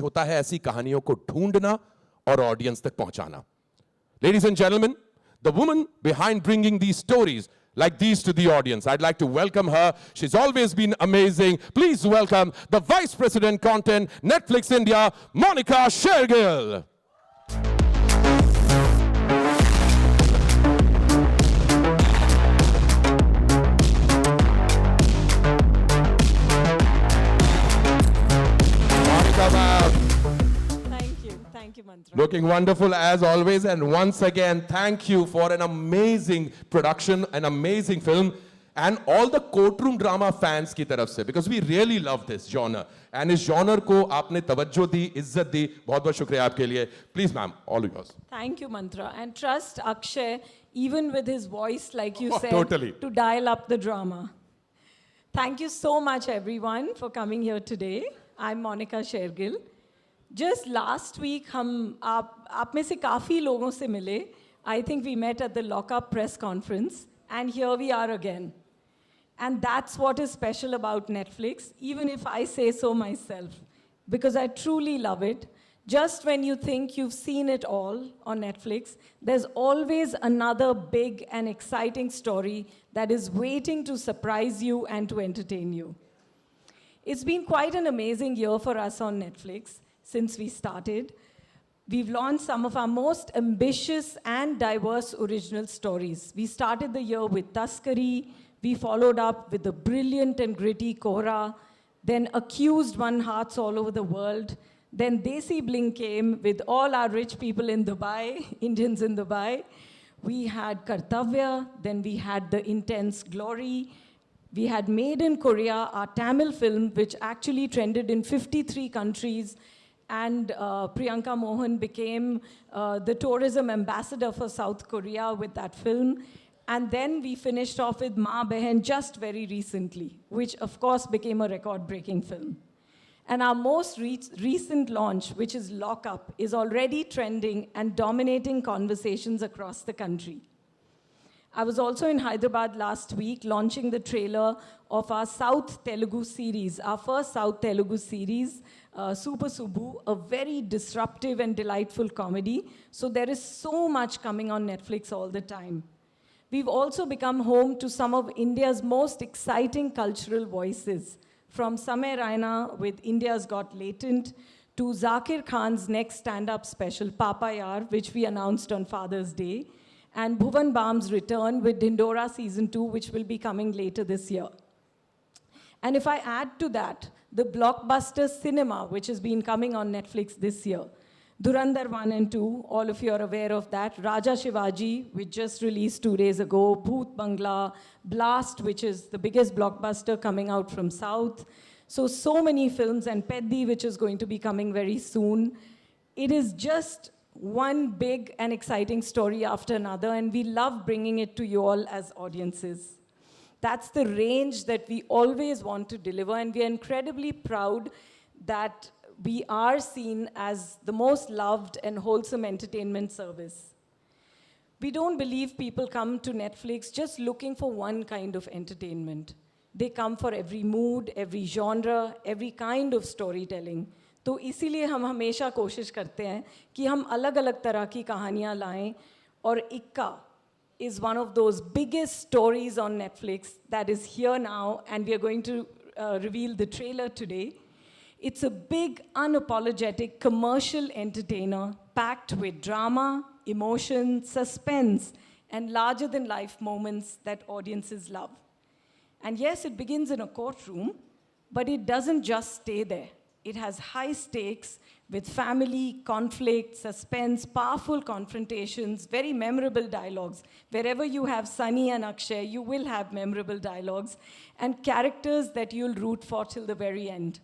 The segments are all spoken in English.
होता है ऐसी कहानियों को ढूंढना और ऑडियंस तक पहुंचाना. Ladies and gentlemen, the woman behind bringing these stories like these to the audience. I'd like to welcome her. She's always been amazing. Please welcome the Vice President Content, Netflix India, Monica Shergill. Monica, ma'am. Thank you, Mantra. Looking wonderful as always, and once again, thank you for an amazing production, an amazing film, and all the courtroom drama fans की तरफ से, because we really love this genre, and इस genre को आपने तवज्जो दी, इज्जत दी, बहुत-बहुत शुक्रिया आपके लिए. Please, ma'am, all yours. Thank you, Mantra. And trust Akshay, even with his voice, like you said, Totally. to dial up the drama. Thank you so much, everyone, for coming here today. I'm Monica Shergill. Just last week, आप में से काफ़ी लोगों से मिले. I think we met at the Lockup press conference, and here we are again. And that's what is special about Netflix, even if I say so myself, because I truly love it. Just when you think you've seen it all on Netflix, there's always another big and exciting story that is waiting to surprise you and to entertain you. It's been quite an amazing year for us on Netflix since we started. We've launched some of our most ambitious and diverse original stories. We started the year with Taskari, we followed up with the brilliant and gritty Kohra, then Accused won hearts all over the world, then Desi Bling came with all our rich people in Dubai, Indians in Dubai. We had Kartavya, then we had The Intense Glory, we had Made in Korea, our Tamil film, which actually trended in 53 countries, and Priyanka Mohan became the tourism ambassador for South Korea with that film. And then we finished off with Maa Behen just very recently, which of course became a record-breaking film. And our most recent launch, which is Lock Up, is already trending and dominating conversations across the country. I was also in Hyderabad last week launching the trailer of our South Telugu series, our first South Telugu series, Super Subbu, a very disruptive and delightful comedy. So there is so much coming on Netflix all the time. We've also become home to some of India's most exciting cultural voices, from Samay Raina with India's Got Latent, to Zakir Khan's next stand-up special, Papa Yaar, which we announced on Father's Day, and Bhuvan Bam's return with Dindora Season 2, which will be coming later this year. And if I add to that, the blockbuster cinema, which has been coming on Netflix this year, Dhurandhar 1 and 2, all of you are aware of that. Raja Shivaji, which just released 2 days ago. Bhoot Bangla, Blast, which is the biggest blockbuster coming out from South. So many films, and Peddi, which is going to be coming very soon. It is just one big and exciting story after another, and we love bringing it to you all as audiences. That's the range that we always want to deliver, and we are incredibly proud that we are seen as the most loved and wholesome entertainment service. We don't believe people come to Netflix just looking for one kind of entertainment. They come for every mood, every genre, every kind of storytelling. तो इसीलिए हम हमेशा कोशिश करते हैं कि हम अलग-अलग तरह की कहानियाँ लाएं, और Ikka is one of those biggest stories on Netflix that is here now, and we are going to reveal the trailer today. It's a big, unapologetic commercial entertainer packed with drama, emotion, suspense, and larger-than-life moments that audiences love. And yes, it begins in a courtroom, but it doesn't just stay there. It has high stakes with family, conflict, suspense, powerful confrontations, very memorable dialogues. Wherever you have Sunny and Akshay, you will have memorable dialogues and characters that you'll root for till the very end.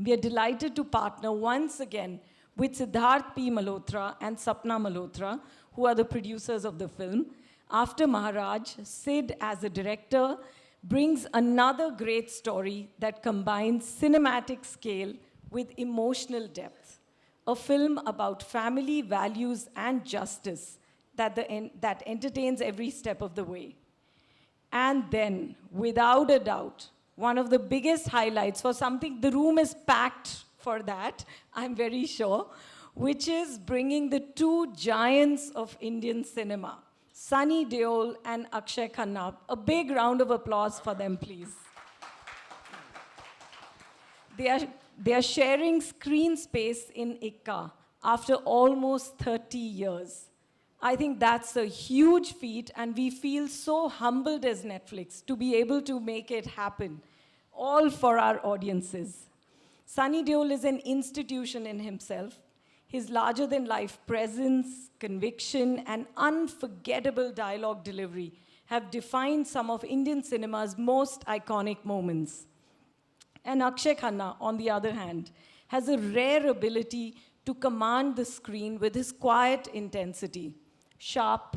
We are delighted to partner once again with Siddharth P. Malhotra and Sapna Malhotra, who are the producers of the film. After Maharaj, Sid, as a director, brings another great story that combines cinematic scale with emotional depth. A film about family, values, and justice that entertains every step of the way. And then, without a doubt, one of the biggest highlights for something, the room is packed for that, I'm very sure, which is bringing the two giants of Indian cinema, Sunny Deol and Akshay Khanna. A big round of applause for them, please. They are sharing screen space in Ikka after almost 30 years. I think that's a huge feat, and we feel so humbled as Netflix to be able to make it happen, all for our audiences. Sunny Deol is an institution in himself. His larger-than-life presence, conviction, and unforgettable dialogue delivery have defined some of Indian cinema's most iconic moments. And Akshay Khanna, on the other hand, has a rare ability to command the screen with his quiet intensity. Sharp,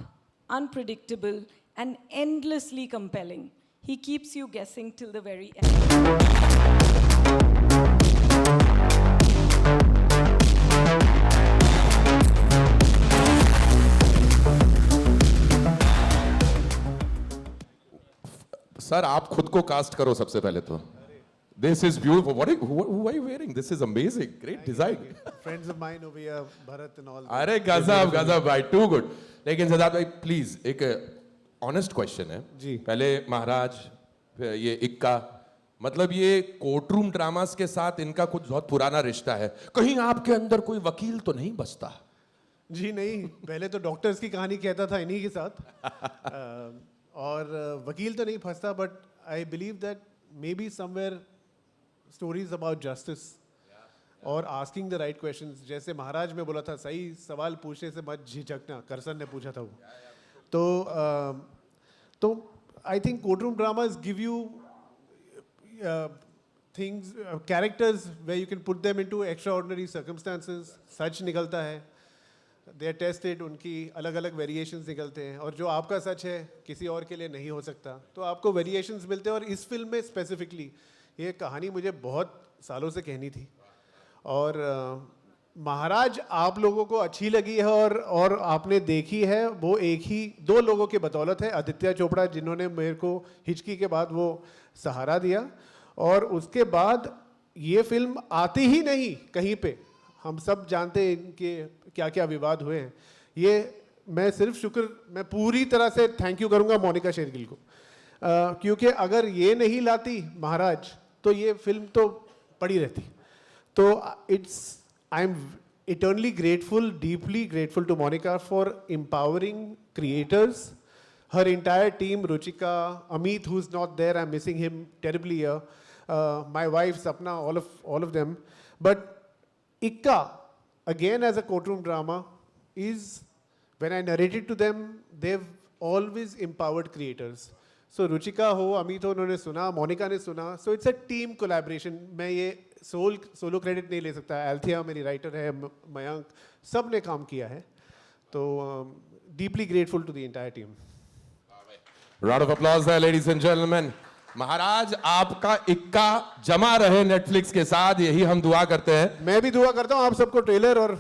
unpredictable, and endlessly compelling. He keeps you guessing till the very end. Sir आप खुद को cast करो सबसे पहले तो. This is beautiful. Who are you wearing? This is amazing. Great design. Friends of mine over here, Bharat and all. अरे गजब भाई, too good. लेकिन सिद्धार्थ भाई प्लीज एक ऑनेस्ट क्वेश्चन है जी. पहले महाराज, फिर ये इक्का, मतलब ये कोर्टरूम ड्रामास के साथ इनका कुछ बहुत पुराना रिश्ता है. कहीं आपके अंदर कोई वकील तो नहीं बसता? जी नहीं, पहले तो डॉक्टर्स की कहानी कहता था इन्हीं के साथ. और वकील तो नहीं फंसता, but I believe that may be somewhere stories about justice और आस्किंग द राइट क्वेश्चंस. जैसे महाराज में बोला था, सही सवाल पूछने से मत झिझकना, करसन ने पूछा था वो. तो I think courtroom dramas give you things, characters where you can put them into extraordinary circumstances. सच निकलता है, दे आर टेस्टेड, उनकी अलग अलग वेरिएशंस निकलते हैं, और जो आपका सच है किसी और के लिए नहीं हो सकता, तो आपको वेरिएशंस मिलते हैं. और इस फिल्म में स्पेसिफिकली ये कहानी मुझे बहुत सालों से कहनी थी, और महाराज आप लोगों को अच्छी लगी है और आपने देखी है, वो एक ही दो लोगों के बदौलत है. आदित्य चोपड़ा, जिन्होंने मेरे को हिचकी के बाद वो सहारा दिया, और उसके बाद ये फिल्म आती ही नहीं कहीं पे. हम सब जानते हैं इनके क्या क्या विवाद हुए हैं. ये मैं पूरी तरह से थैंक यू करूंगा मोनिका शेरगिल को, क्योंकि अगर ये नहीं लाती महाराज तो ये फिल्म तो पड़ी रहती. तो I am eternally grateful, deeply grateful to Monica for empowering creators. Her entire team, Ruchika, Amit, who's not there, I'm missing him terribly here. My wife, Sapna, all of them. But Ikka, again as a courtroom drama, is when I narrated to them, they've always empowered creators. So Ruchika ho, Amit ho, उन्होंने सुना, Monica ने सुना. So it's a team collaboration. मैं ये solo credit नहीं ले सकता. Althea मेरी राइटर है, मयंक, सब ने काम किया है. तो deeply grateful to the entire team. Round of applause there, ladies and gentlemen. महाराज आपका इक्का जमा रहे नेटफ्लिक्स के साथ, यही हम दुआ करते हैं. मैं भी दुआ करता हूँ आप सबको ट्रेलर और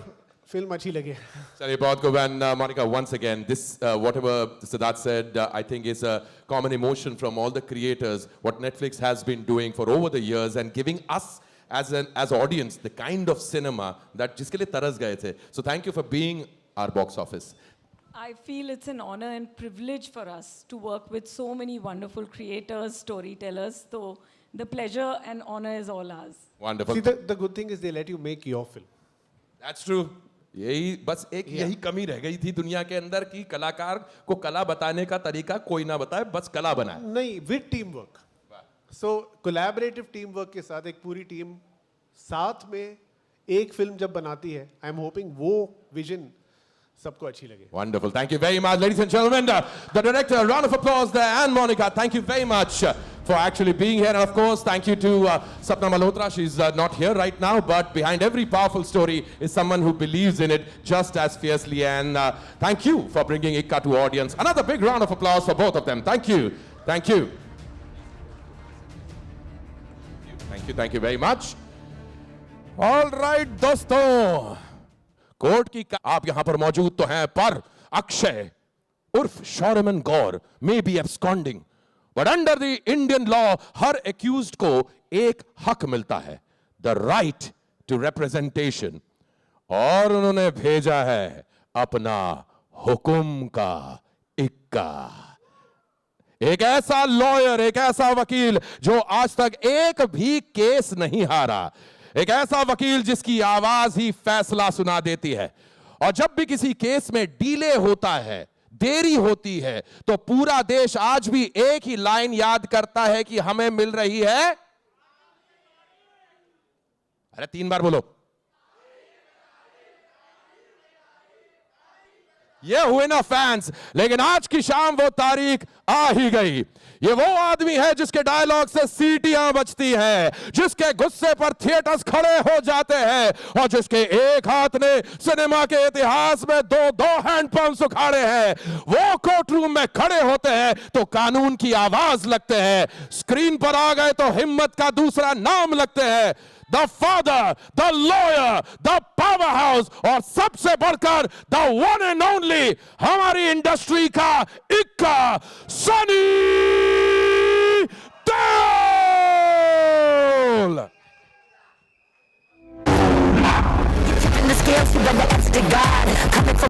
फिल्म अच्छी लगे. चलिए बहुत खूब. And Monica, once again, this whatever Siddharth said, I think is a common emotion from all the creators. What Netflix has been doing for over the years and giving us as audience the kind of cinema that जिसके लिए तरस गए थे. So thank you for being our box office. I feel it's an honor and privilege for us to work with so many wonderful creators, storytellers. So the pleasure and honor is all ours. Wonderful. See, the good thing is they let you make your film. That's true. यही बस एक यही कमी रह गई थी दुनिया के अंदर कि कलाकार को कला बताने का तरीका कोई ना बताए, बस कला बनाए. नहीं, with team work. So collaborative team work के साथ एक पूरी टीम साथ में एक फिल्म जब बनाती है, आई एम होपिंग वो विजन सबको अच्छी लगे. Wonderful. Thank you very much, ladies and gentlemen. The director, round of applause there, and Monica, thank you very much for actually being here. And of course, thank you to Sapna Malhotra. She's not here right now, but behind every powerful story is someone who believes in it just as fiercely. And thank you for bringing Ikka to audience. Another big round of applause for both of them. Thank you. Thank you. Thank you very much. All right, दोस्तों, court की आप यहां पर मौजूद तो हैं, पर अक्षय उर्फ शौर्यमन गौर may be absconding, but under the Indian law her accused को एक हक मिलता है, the right to representation. और उन्होंने भेजा है अपना हुकुम का इक्का. एक ऐसा लॉयर, एक ऐसा वकील जो आज तक एक भी केस नहीं हारा. एक ऐसा वकील जिसकी आवाज ही फैसला सुना देती है. और जब भी किसी केस में डीले होता है, देरी होती है, तो पूरा देश आज भी एक ही लाइन याद करता है कि हमें मिल रही है. अरे 3 बार बोलो. ये हुए ना फैंस. लेकिन आज की शाम वो तारीख आ ही गई. ये वो आदमी है जिसके डायलॉग से सीटियां बजती हैं, जिसके गुस्से पर थिएटर्स खड़े हो जाते हैं और जिसके एक हाथ ने सिनेमा के इतिहास में दो हैंडपंप्स उखाड़े हैं. वो कोर्ट रूम में खड़े होते हैं तो कानून की आवाज लगते हैं. स्क्रीन पर आ गए तो हिम्मत का दूसरा नाम लगते हैं. The father, the lawyer, the powerhouse और सबसे बढ़कर the one and only हमारी इंडस्ट्री का इक्का Sunny Deol. The scales to the next to God coming from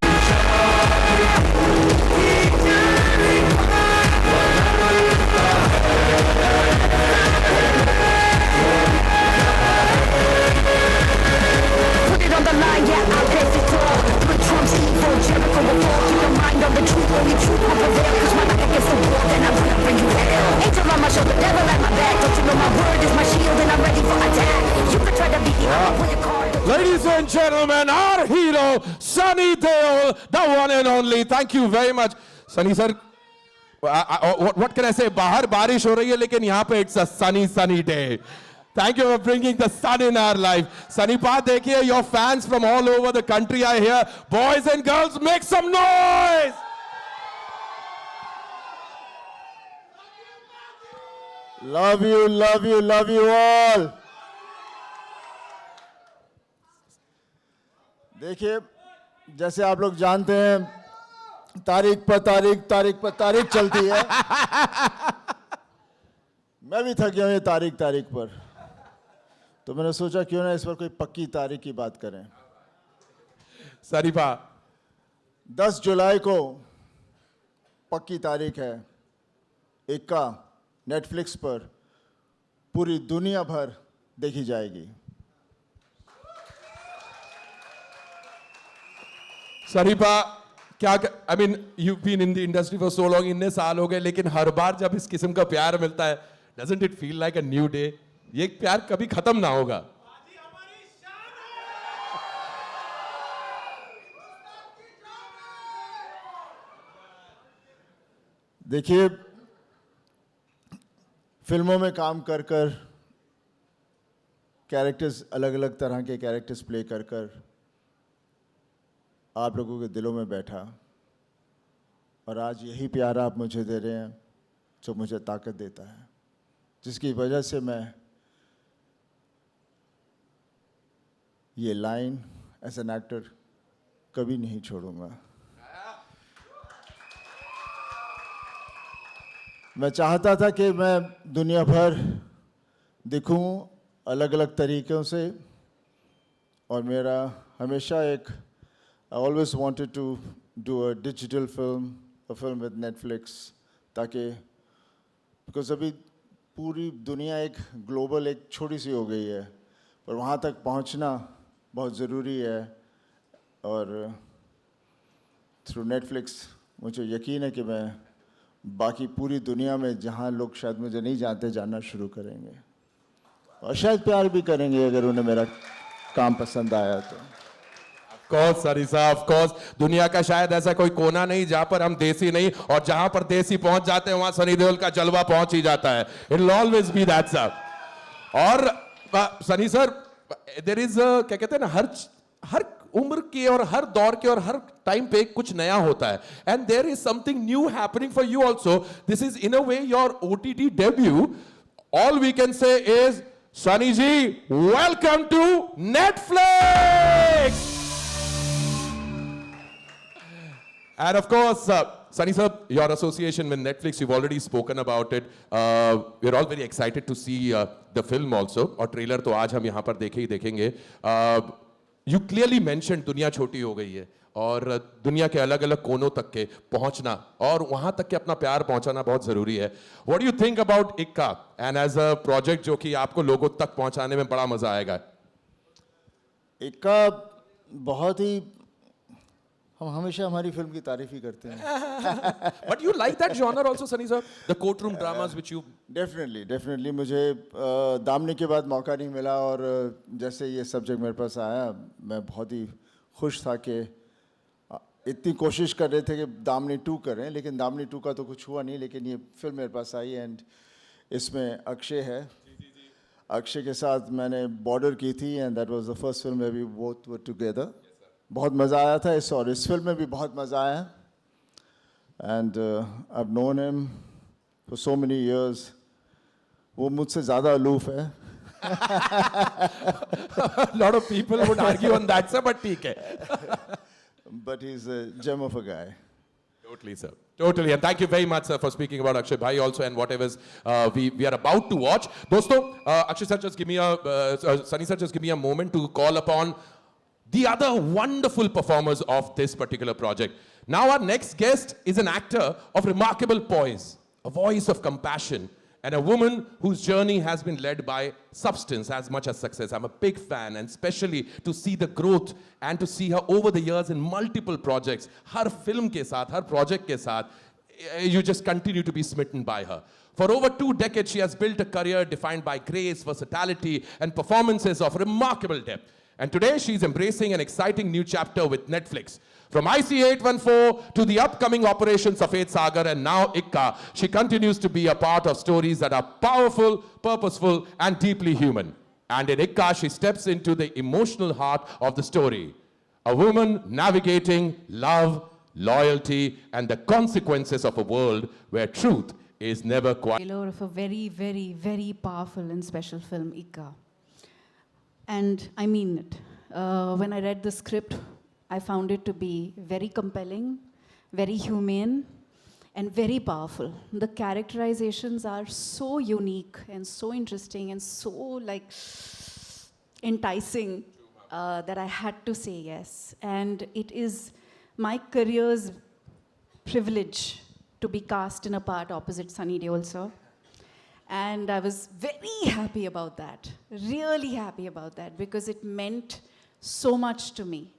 put it on the line, yeah, I'll face it all. Put Trump's evil, Jericho before. Keep your mind on the truth, only truth will prevail. Cause my back against the wall, then I'm gonna bring you hell. Angel on my shoulder, devil at my back. Don't you know my word is my shield and I'm ready for attack. You can try to beat me, I'll pull your card. Ladies and gentlemen, our hero Sunny Deol, the one and only. Thank you very much, Sunny sir. What can I say? बाहर बारिश हो रही है लेकिन यहाँ पे it's a sunny day. Thank you for bringing the sun in our life. Sunny Pa, देखिए, your fans from all over the country are here. Boys and girls, make some noise. Love you, love you, love you all. देखिए, जैसे आप लोग जानते हैं, तारीख पर तारीख चलती है. मैं भी थक गया हूं ये तारीख पर. तो मैंने सोचा क्यों ना इस पर कोई पक्की तारीख की बात करें. Sunny Pa, 10 जुलाई को पक्की तारीख है. इक्का नेटफ्लिक्स पर पूरी दुनिया भर देखी जाएगी. Sunny Pa, क्या, I mean, you've been in the industry for so long, इतने साल हो गए, लेकिन हर बार जब इस किस्म का प्यार मिलता है, doesn't it feel like a new day? ये प्यार कभी खत्म ना होगा. देखिए, फिल्मों में काम कर कैरेक्टर्स, अलग अलग तरह के कैरेक्टर्स प्ले कर आप लोगों के दिलों में बैठा. और आज यही प्यार आप मुझे दे रहे हैं जो मुझे ताकत देता है, जिसकी वजह से मैं ये लाइन एज एन एक्टर कभी नहीं छोड़ूंगा. मैं चाहता था कि मैं दुनिया भर दिखूं अलग अलग तरीक़ों से. और मेरा हमेशा I always wanted to do a digital film, a film with Netflix, ताकि because अभी पूरी दुनिया एक ग्लोबल, एक छोटी सी हो गई है, पर वहाँ तक पहुँचना बहुत ज़रूरी है. और थ्रू नेटफ्लिक्स मुझे यकीन है कि मैं बाकी पूरी दुनिया में जहाँ लोग शायद मुझे नहीं जानते जानना शुरू करेंगे और शायद प्यार भी करेंगे अगर उन्हें मेरा काम पसंद आया तो. कोर्स सरी साहब, कोर्स दुनिया का शायद ऐसा कोई कोना नहीं जहां पर हम देसी नहीं, और जहां पर देसी पहुंच जाते हैं वहां सनी देओल का जलवा पहुंच ही जाता है. It will always be that sir. और सनी सर, देयर इज क्या कहते हैं ना, हर उम्र के और हर दौर के और हर टाइम पे कुछ नया होता है. And there is something new happening for you also. This is in a way your OTT debut. All we can say is Sunny ji, welcome to Netflix. And of course, Sunny sir, your association with Netflix, you've already spoken about it. We're all very excited to see the film also. और trailer तो आज हम यहाँ पर देखे ही देखेंगे. You clearly mentioned दुनिया छोटी हो गई है और दुनिया के अलग अलग कोनों तक के पहुंचना और वहां तक के अपना प्यार पहुंचाना बहुत जरूरी है. What do you think about इक्का and as a project जो कि आपको लोगों तक पहुंचाने में बड़ा मजा आएगा? इक्का बहुत ही हम हमेशा हमारी फिल्म की तारीफ ही करते हैं. But you like that genre also, Sunny sir? The courtroom dramas which you... definitely मुझे दामनी के बाद मौका नहीं मिला और जैसे ये सब्जेक्ट मेरे पास आया मैं बहुत ही खुश था कि इतनी कोशिश कर रहे थे कि दामनी 2 करें, लेकिन दामनी 2 का तो कुछ हुआ नहीं, लेकिन ये फिल्म मेरे पास आई एंड इसमें अक्षय है. अक्षय के साथ मैंने बॉर्डर की थी and that was the first film where we both were together. बहुत मज़ा आया था इस फिल्म में भी बहुत मज़ा आया. And I have known him for so many years. वो मुझसे ज़्यादा अलूफ है. lot of people would argue on that, sir, but ठीक है. But he's a gem of a guy. Totally, sir. Totally. And thank you very much, sir, for speaking about Akshay Bhai also and whatever we are about to watch. Dosto, Akshay sir, just give me Sunny sir, just give me a moment to call upon the other wonderful performers of this particular project. Now our next guest is an actor of remarkable poise, a voice of compassion, and a woman whose journey has been led by substance as much as success. I'm a big fan, and especially to see the growth and to see her over the years in multiple projects. Her film ke saath, her project ke saath, you just continue to be smitten by her. For over 2 decades, she has built a career defined by grace, versatility, and performances of remarkable depth. And today, she's embracing an exciting new chapter with Netflix. From IC814 to the upcoming Operation Safed Sagar and now Ikka, she continues to be a part of stories that are powerful, purposeful, and deeply human. And in Ikka, she steps into the emotional heart of the story. A woman navigating love, loyalty, and the consequences of a world where truth is never quite. Trailer of a very, very, very powerful and special film, Ikka. And I mean it. When I read the script, I found it to be very compelling, very humane, and very powerful. The characterizations are so unique and so interesting and so like enticing that I had to say yes. And it is my career's privilege to be cast in a part opposite Sunny Deol sir. And I was very happy about that, really happy about that, because it meant so much to me.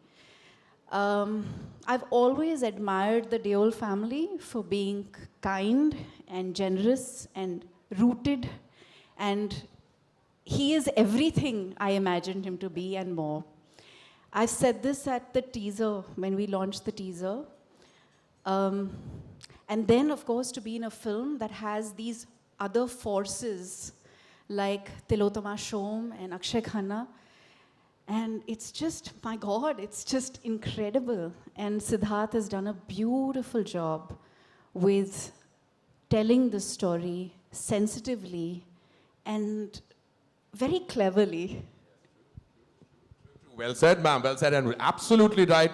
I've always admired the Deol family for being kind and generous and rooted, and he is everything I imagined him to be and more. I've said this at the teaser, when we launched the teaser. And then, of course, to be in a film that has these other forces like Tilotama Shom and Akshay Khanna. And it's just, my God, it's just incredible. And Siddharth has done a beautiful job with telling the story sensitively and very cleverly. Well said, ma'am. Well said, and absolutely right.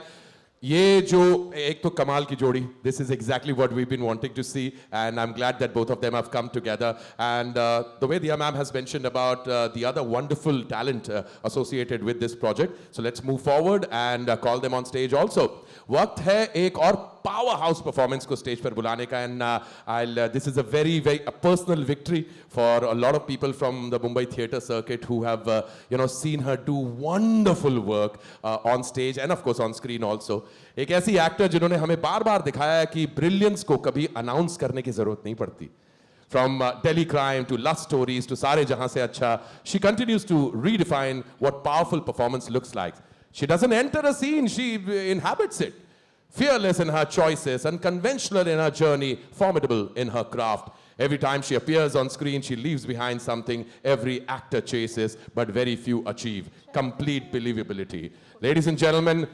ये जो एक तो कमाल की जोड़ी, this is exactly what we've been wanting to see, and I'm glad that both of them have come together. And the way Diya ma'am has mentioned about the other wonderful talent associated with this project, so let's move forward and call them on stage also. वक्त है एक और power house performance को stage पर बुलाने का, and this is a very, very personal victory for a lot of people from the Mumbai theatre circuit who have seen her do wonderful work on stage and of course on screen also. एक ऐसी actor जिन्होंने हमें बार बार दिखाया है कि brilliance को कभी announce करने की जरूरत नहीं पड़ती. From Delhi Crime to Lust Stories to Sare Jahan Se Acha, she continues to redefine what powerful performance looks like. She doesn't enter a scene, she inhabits it. Fearless in her choices, unconventional in her journey, formidable in her craft. Every time she appears on screen, she leaves behind something every actor chases, but very few achieve. Complete believability. Ladies and gentlemen,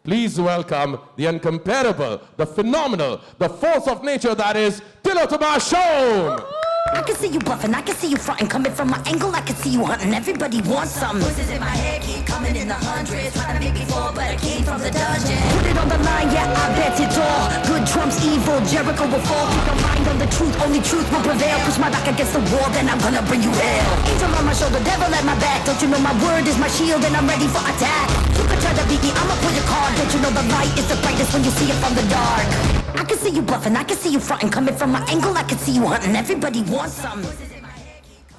please welcome the incomparable, the phenomenal, the force of nature that is Tilotama Shom. I can see you bluffing, I can see you fronting. Coming from my angle, I can see you hunting. Everybody wants something. Voices in my head keep coming in the hundreds. Trying to make me fall, but I came from the dungeon. Put it on the line, and yeah, I bet it all. Good drums, evil, Jericho will fall. Keep your mind on the truth, only truth will prevail. Push my back against the wall, then I'm gonna bring you hell. Angel on my shoulder, devil at my back. Don't you know my word is my shield and I'm ready for attack? You can try to beat me, I'ma pull your card. Don't you know the light is the brightest when you see it from the dark? I can see you bluffing, I can see you fronting. Coming from my angle, I can see you hunting. Everybody wants some.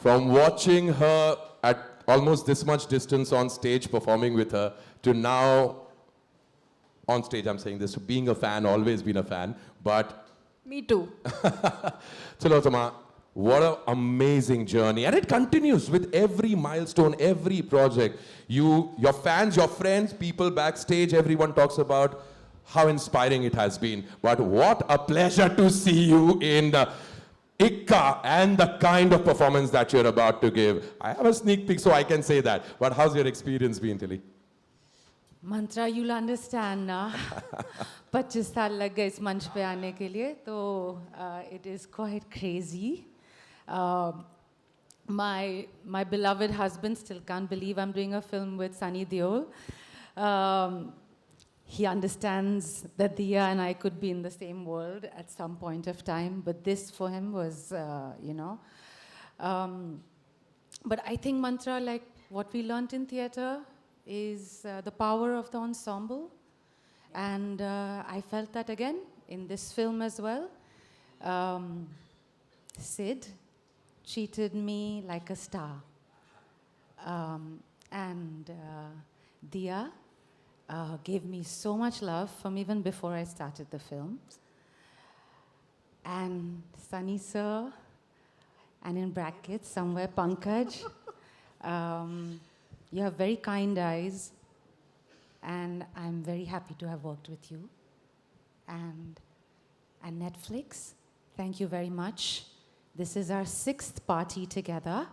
From watching her at almost this much distance on stage performing with her to now on stage, I'm saying this, to being a fan, always been a fan, but Me too. Tilotoma, what an amazing journey. And it continues with every milestone, every project. Your fans, your friends, people backstage, everyone talks about how inspiring it has been. But what a pleasure to see you in Ikka and the kind of performance that you're about to give. I have a sneak peek, so I can say that. But how's your experience been, Tilly? Mantra you'll understand ना 25 साल लग गए इस मंच पे आने के लिए तो it is quite crazy. My beloved husband still can't believe I'm doing a film with Sunny Deol. He understands that Diya and I could be in the same world at some point of time, but this for him was, but I think Mantra, like what we learnt in theatre, is the power of the ensemble. And I felt that again in this film as well. Sid treated me like a star. And Diya gave me so much love from even before I started the film. And Sunny sir, and in brackets somewhere Pankaj, you have very kind eyes, and I'm very happy to have worked with you. And Netflix, thank you very much. This is our 6th party together,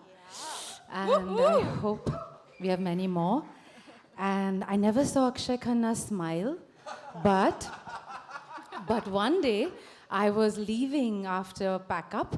and I hope we have many more. And I never saw Akshay Khanna smile, but one day I was leaving after pack up,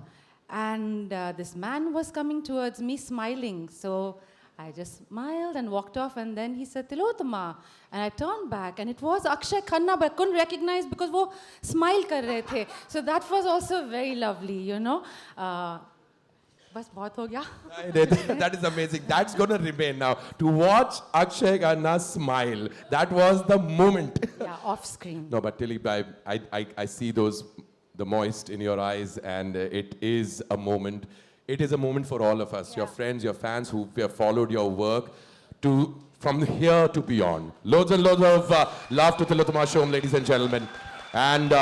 and this man was coming towards me smiling. So I just smiled and walked off, and then he said, Tilotoma. And I turned back, and it was Akshay Khanna, but I couldn't recognize because wo smile kar rahe the. So that was also very lovely, you know. Bas bahut ho gaya. That is amazing. That's going to remain now. To watch Akshay Khanna smile, that was the moment. Yeah, off screen. No, but Tilly, I see the moist in your eyes, and it is a moment. It is a moment for all of us, your friends, your fans who have followed your work from here to beyond. Loads and loads of love to Tilotoma Shom, ladies and gentlemen. And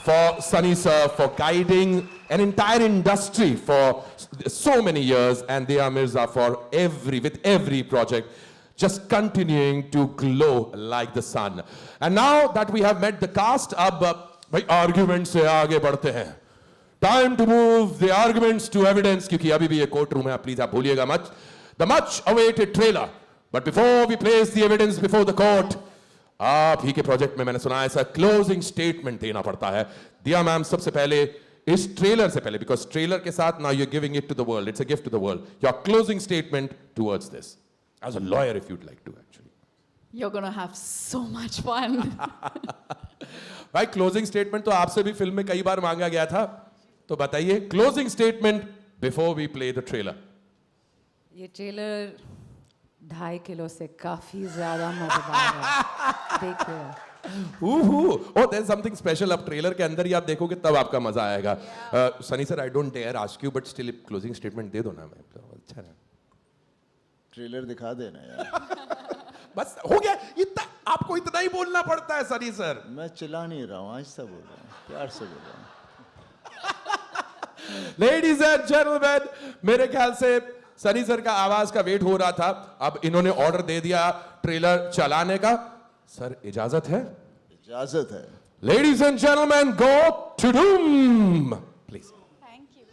for Sunny sir, for guiding an entire industry for so many years, and Diya Mirza with every project, just continuing to glow like the sun. And now that we have met the cast, ab arguments se aage badhte hain. Time to move the arguments to evidence, क्योंकि अभी भी ये court room है, please आप भूलिएगा मत. The much awaited trailer. But before we place the evidence before the court, आप ही के प्रोजेक्ट में मैंने सुना है ऐसा closing statement देना पड़ता है. दिया मैम सबसे पहले इस ट्रेलर से पहले, because ट्रेलर के साथ now you're giving it to the world, it's a gift to the world. Your closing statement towards this, as a lawyer if you'd like to actually. You're gonna have so much fun. भाई closing statement तो आपसे भी film में कई बार मांगा गया था. तो बताइए closing statement before we play the trailer. ये ट्रेलर 2.5 किलो से काफी ज्यादा मजेदार है. देखिए. Oh, there's something special. अब ट्रेलर के अंदर ही आप देखोगे तब आपका मजा आएगा. Sunny sir, I don't dare ask you, but still closing statement दे दो ना. अच्छा है. ट्रेलर दिखा देना यार. बस हो गया. इतना आपको इतना ही बोलना पड़ता है सनी सर. मैं चिल्ला नहीं रहा हूँ, आहिस्ता बोल रहा हूँ, प्यार से बोल रहा हूँ. Ladies and gentlemen, मेरे ख्याल से सनी सर का आवाज का वेट हो रहा था. अब इन्होंने ऑर्डर दे दिया ट्रेलर चलाने का. सर इजाजत है? इजाजत है. Ladies and gentlemen, go to doom, please. Thank you.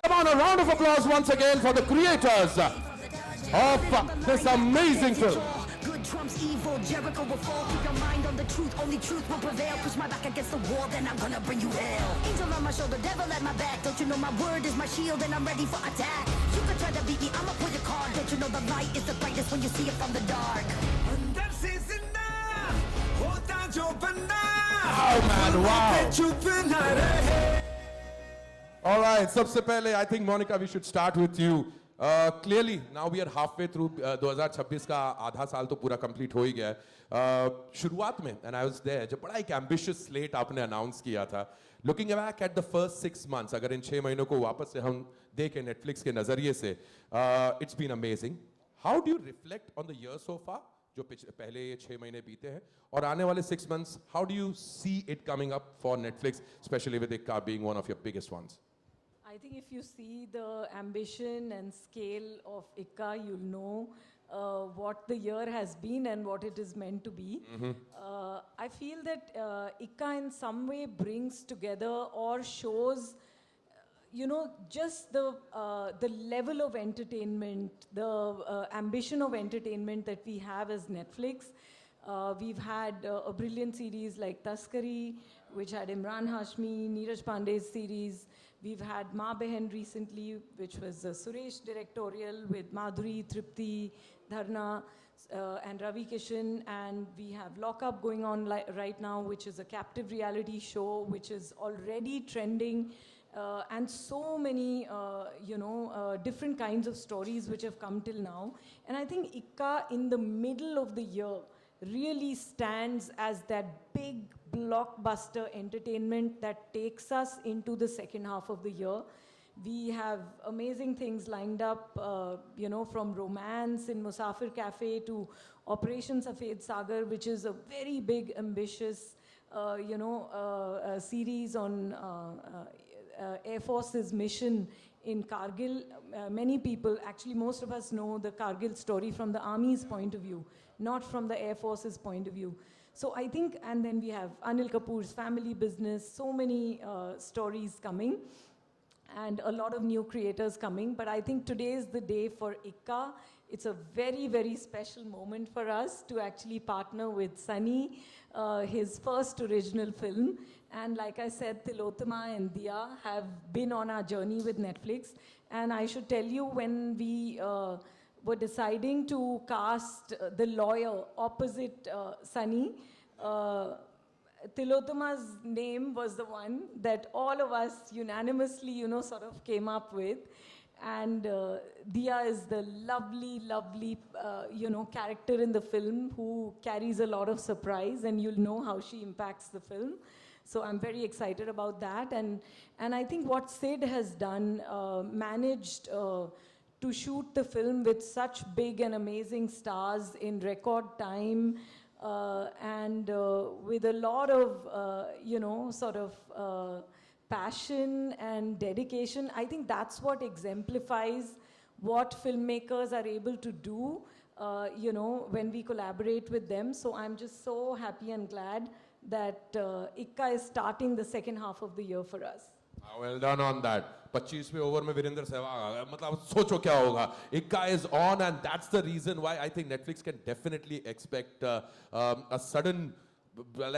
Come on, a round of applause once again for the creators of this amazing film. Good trumps evil, Jericho will fall. Keep your mind on the truth, only truth will prevail. Push my back against the wall, then I'm gonna bring you hell. Angel on my shoulder, devil at my back. Don't you know my word is my shield and I'm ready for attack? You can try to beat me, I'ma pull your card. Don't you know the light is the brightest when you see it from the dark. अंदर से जिंदा होता जो बंदा Wow, man, wow. चुप न रहे. All right, सबसे पहले I think Monica we should start with you. Clearly now we are halfway through 2026 का आधा साल तो पूरा complete हो ही गया है. शुरुआत में and I was there जब बड़ा एक ambitious slate आपने announce किया था. Looking back at the first 6 months, अगर इन 6 महीनों को वापस से हम देखें Netflix के नजरिए से, it's been amazing. How do you reflect on the year so far? जो पहले ये 6 महीने बीते हैं और आने वाले 6 months, how do you see it coming up for Netflix, especially with Ikka being one of your biggest ones? I think if you see the ambition and scale of Ikka, you'll know what the year has been and what it is meant to be. I feel that Ikka in some way brings together or shows, you know, just the level of entertainment, the ambition of entertainment that we have as Netflix. We've had a brilliant series like Taskari, which had Imran Hashmi, Neeraj Pandey's series. We've had Ma Behen recently, which was a Suresh directorial with Madhuri, Tripti, Dharna, and Ravi Kishan. And we have Lock Up going on right now, which is a captive reality show, which is already trending. And so many, different kinds of stories which have come till now. And I think Ikka in the middle of the year really stands as that big blockbuster entertainment that takes us into the second half of the year. We have amazing things lined up, from romance in Musafir Cafe to Operation Safed Sagar, which is a very big, ambitious, series on Air Force's mission in Kargil. Many people, actually most of us know the Kargil story from the Army's point of view, not from the Air Force's point of view. So I think, and then we have Anil Kapoor's family business, so many stories coming and a lot of new creators coming. But I think today is the day for Ikka. It's a very, very special moment for us to actually partner with Sunny, his first original film. And like I said, Tilottama and Diya have been on our journey with Netflix. And I should tell you, when we were deciding to cast the lawyer opposite Sunny, Tilottama's name was the one that all of us unanimously, sort of came up with. And Diya is the lovely, lovely, character in the film who carries a lot of surprise, and you'll know how she impacts the film. So I'm very excited about that. And I think what Sid has done, managed to shoot the film with such big and amazing stars in record time, and with a lot of, passion and dedication. I think that's what exemplifies what filmmakers are able to do, when we collaborate with them. So I'm just so happy and glad that Ikka is starting the second half of the year for us. Well done on that. 25वें over में वीरेंद्र सहवाग, मतलब सोचो क्या होगा. Ikka is on, and that's the reason why I think Netflix can definitely expect a sudden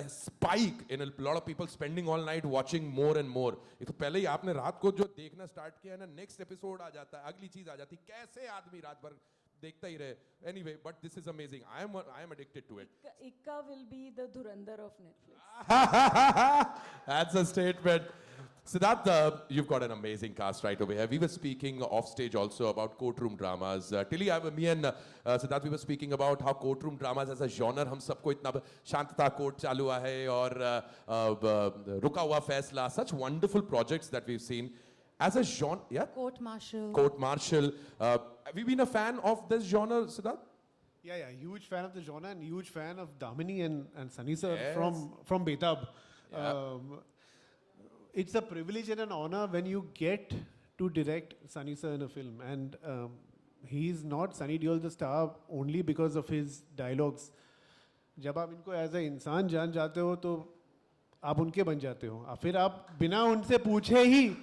spike in a lot of people spending all night watching more and more. एक तो पहले ही आपने रात को जो देखना स्टार्ट किया है ना, नेक्स्ट एपिसोड आ जाता है, अगली चीज आ जाती है, कैसे आदमी रात भर देखता ही रहे. Anyway, but this is amazing. I am addicted to it. Ikka will be the Dhurandhar of Netflix. That's a statement. Siddharth, you've got an amazing cast right over here. We were speaking off stage also about courtroom dramas. Tilly, me and Siddharth, we were speaking about how courtroom dramas as a genre, हम सबको इतना शांतता court चालू है और रुका हुआ फैसला, such wonderful projects that we've seen. As a genre, yeah? Court martial. Court martial. Have you been a fan of this genre, Siddharth? Yeah, huge fan of the genre and huge fan of Damini and Sunny sir Yes. from Betab. Yeah. It's a privilege and an honor when you get to direct Sunny sir in a film. And he's not Sunny Deol the star only because of his dialogues. जब आप इनको as a इंसान जान जाते हो तो आप उनके बन जाते हो, और फिर आप बिना उनसे पूछे ही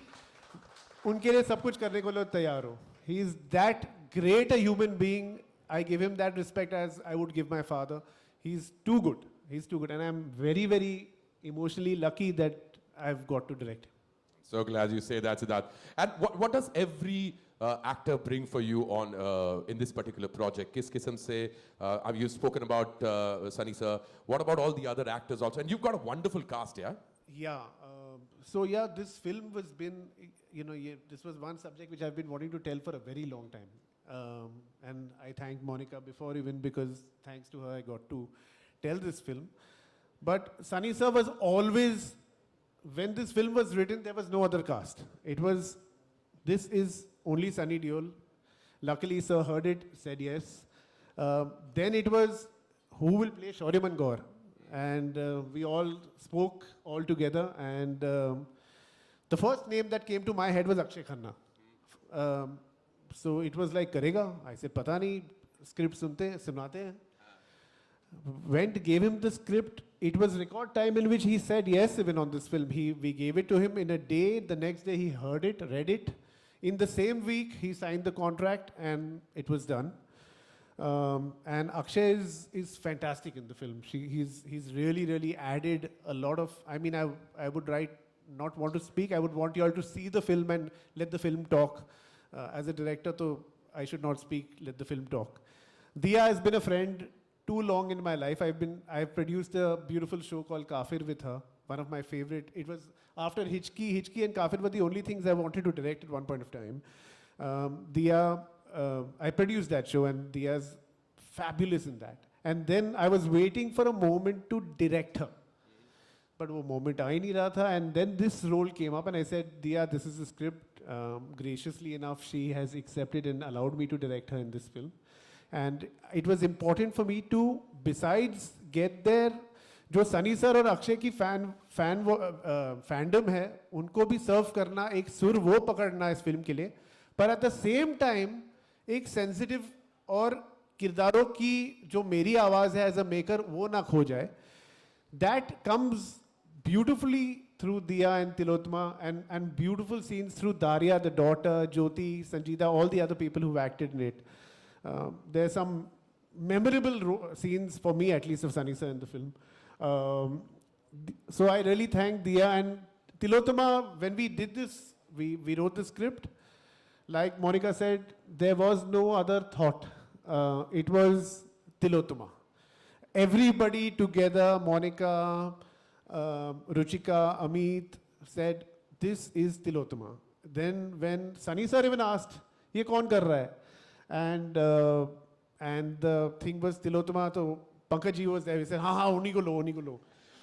उनके लिए सब कुछ करने को लिए तैयार हो. He is that great a human being. I give him that respect as I would give my father. He's too good. He's too good. And I'm very, very emotionally lucky that I've got to direct him. So glad you say that, Siddharth. And what does every actor bring for you on in this particular project? Kis kisam se, you've spoken about Sunny sir. What about all the other actors also? And you've got a wonderful cast, yeah? Yeah. So yeah, this film was been, this was one subject which I've been wanting to tell for a very long time. And I thank Monica before even, because thanks to her I got to tell this film. But Sunny sir was always, when this film was written, there was no other cast. It was, this is only Sunny Deol. Luckily sir heard it, said yes. Then it was, who will play Shauryaman Gaur? And we all spoke all together, and the first name that came to my head was Akshay Khanna. So it was like, karega? I said, pata nahi, script sunate hain. Went, gave him the script. It was record time in which he said yes even on this film. We gave it to him in a day. The next day he heard it, read it. In the same week, he signed the contract and it was done. And Akshay is fantastic in the film. He's really added a lot of, I mean, I would not want to speak. I would want you all to see the film and let the film talk. As a director, so I should not speak, let the film talk. Diya has been a friend too long in my life. I've produced a beautiful show called Kafir with her, one of my favorite. It was after Hichki and Kafir were the only things I wanted to direct at one point of time. Diya, I produced that show, and Diya's fabulous in that. And then I was waiting for a moment to direct her. But वो moment आ ही नहीं रहा था, and then this role came up and I said, Diya, this is the script. Graciously enough, she has accepted and allowed me to direct her in this film. And it was important for me to, besides get there, जो Sunny sir और अक्षय की fandom है, उनको भी सर्व करना, एक सुर वो पकड़ना इस फिल्म के लिए, पर एट द सेम टाइम एक सेंसिटिव और किरदारों की जो मेरी आवाज़ है एज अ मेकर वो ना खो जाए. That comes beautifully through Diya and Tilotma, and beautiful scenes through Daria, the daughter, Jyoti, Sanjeeda, all the other people who acted in it. There are some memorable scenes, for me at least, of Sunny sir in the film. So I really thank Diya and Tilotma. When we did this, we wrote the script. Like Monica said, there was no other thought. It was Tilotma. Everybody together, Monica, Ruchika, Amit, said, this is Tilotma. Then when Sunny sir even asked, ye kaun kar raha hai? And the thing was Tilotma, so Pankaj was there. He said, ha, unhi ko lo.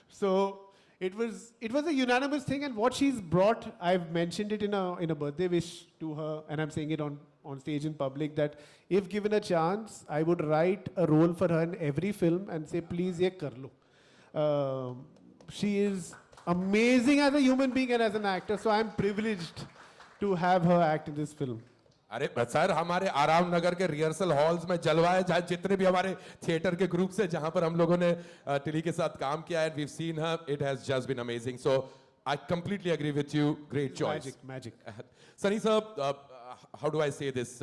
So it was a unanimous thing, and what she's brought, I've mentioned it in a birthday wish to her, and I'm saying it on stage in public, that if given a chance, I would write a role for her in every film and say, please, ye kar lo. She is amazing as a human being and as an actor, so I'm privileged to have her act in this film. अरे sir, हमारे आराम नगर के rehearsal halls में जलवाए जहाँ जितने भी हमारे theatre के ग्रुप्स हैं जहाँ पर हम लोगों ने टिली के साथ काम किया है, we've seen her, it has just been amazing. So I completely agree with you. Great choice. Magic. Sunny sir, how do I say this?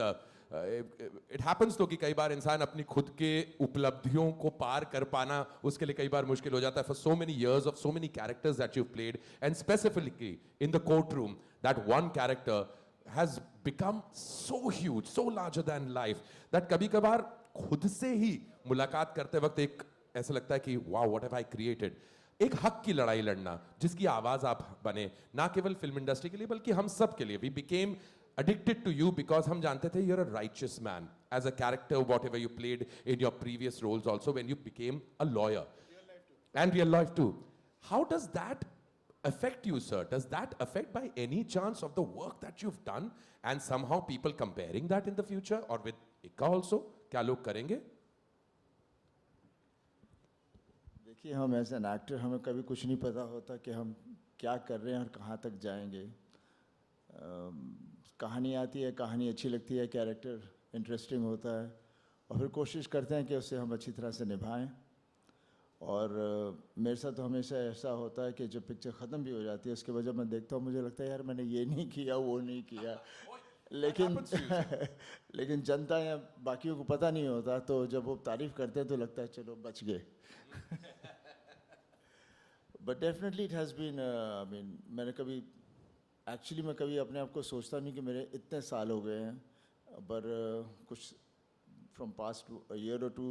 It happens तो कि कई बार इंसान अपनी खुद के उपलब्धियों को पार कर पाना उसके लिए कई बार मुश्किल हो जाता है. For so many years of so many characters that you've played, and specifically in the courtroom, that one character has become so huge, so larger than life, that कभी-कभार खुद से ही मुलाकात करते वक्त एक ऐसा लगता है कि wow, what have I created? एक हक की लड़ाई लड़ना जिसकी आवाज आप बने, ना केवल फिल्म इंडस्ट्री के लिए बल्कि हम सब के लिए. We became addicted to you because हम जानते थे you're a righteous man as a character, whatever you played in your previous roles also, when you became a lawyer. And real life too. How does that affect you, sir? Does that affect by any chance of the work that you've done, and somehow people comparing that in the future, or with Ikka also? क्या लोग करेंगे? देखिए, हम as an actor हमें कभी कुछ नहीं पता होता कि हम क्या कर रहे हैं और कहाँ तक जाएंगे. कहानी आती है, कहानी अच्छी लगती है, कैरेक्टर इंटरेस्टिंग होता है, और फिर कोशिश करते हैं कि उसे हम अच्छी तरह से निभाएं. और मेरे साथ तो हमेशा ऐसा होता है कि जब पिक्चर ख़त्म भी हो जाती है, उसके बाद जब मैं देखता हूँ मुझे लगता है यार मैंने ये नहीं किया, वो नहीं किया, लेकिन जनता या बाकियों को पता नहीं होता, तो जब वो तारीफ़ करते हैं तो लगता है चलो बच गए. But definitely it has been, I mean, मैंने कभी एक्चुअली मैं कभी अपने आप को सोचता नहीं कि मेरे इतने साल हो गए हैं, पर कुछ फ्रॉम पास्ट ईयर और 2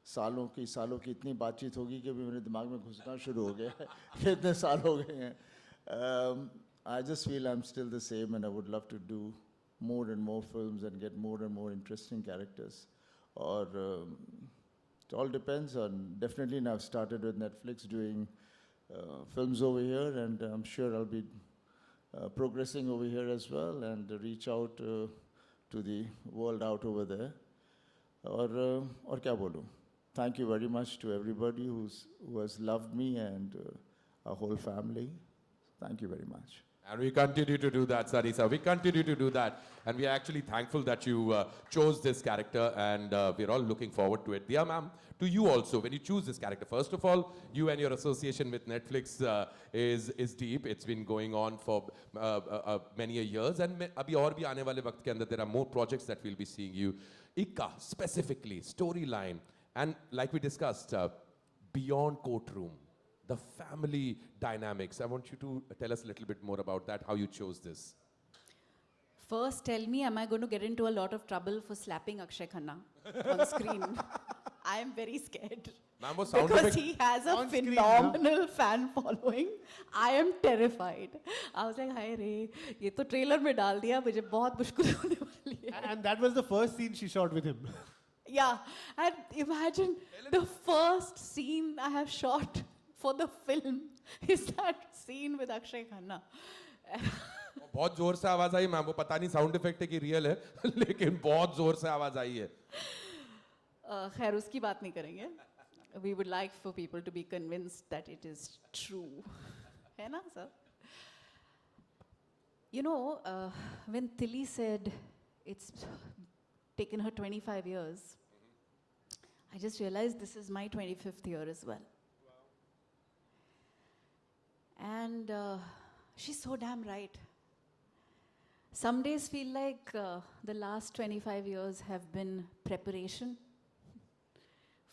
सालों की इतनी बातचीत होगी कि अभी मेरे दिमाग में घुसना शुरू हो गया है कि इतने साल हो गए हैं. I just feel I'm still the same and I would love to do more and more films and get more and more interesting characters. Or it all depends on, definitely now I've started with Netflix doing films over here, and I'm sure I'll be progressing over here as well and reach out to the world out over there. और क्या बोलूं? Thank you very much to everybody who has loved me and our whole family. Thank you very much. And we continue to do that, Sarisa. We continue to do that. And we are actually thankful that you chose this character, and we're all looking forward to it. Diya ma'am, to you also, when you choose this character, first of all, you and your association with Netflix is deep. It's been going on for many years. And abhi aur bhi aane wale waqt ke andar, there are more projects that we'll be seeing you. Ikka, specifically, storyline, and like we discussed, beyond courtroom, the family dynamics. I want you to tell us a little bit more about that, how you chose this. First, tell me, am I going to get into a lot of trouble for slapping Akshay Khanna on screen? I am very scared. Ma'am, wo sound Because effect- he has a On screen, phenomenal fan following. I am terrified. I was like, hi re, ये तो trailer में डाल दिया, मुझे बहुत मुश्किल होने वाली है. And that was the first scene she shot with him. Yeah, and imagine the first scene I have shot for the film is that scene with Akshay Khanna. बहुत जोर से आवाज आई मैम, वो पता नहीं साउंड इफेक्ट है कि real है, लेकिन बहुत जोर से आवाज आई है. खैर उसकी बात नहीं करेंगे. We would like for people to be convinced that it is true. है ना sir? You know, when Tilly said it's taken her 25 years, I just realized this is my 25th year as well. And she's so damn right. Some days feel like the last 25 years have been preparation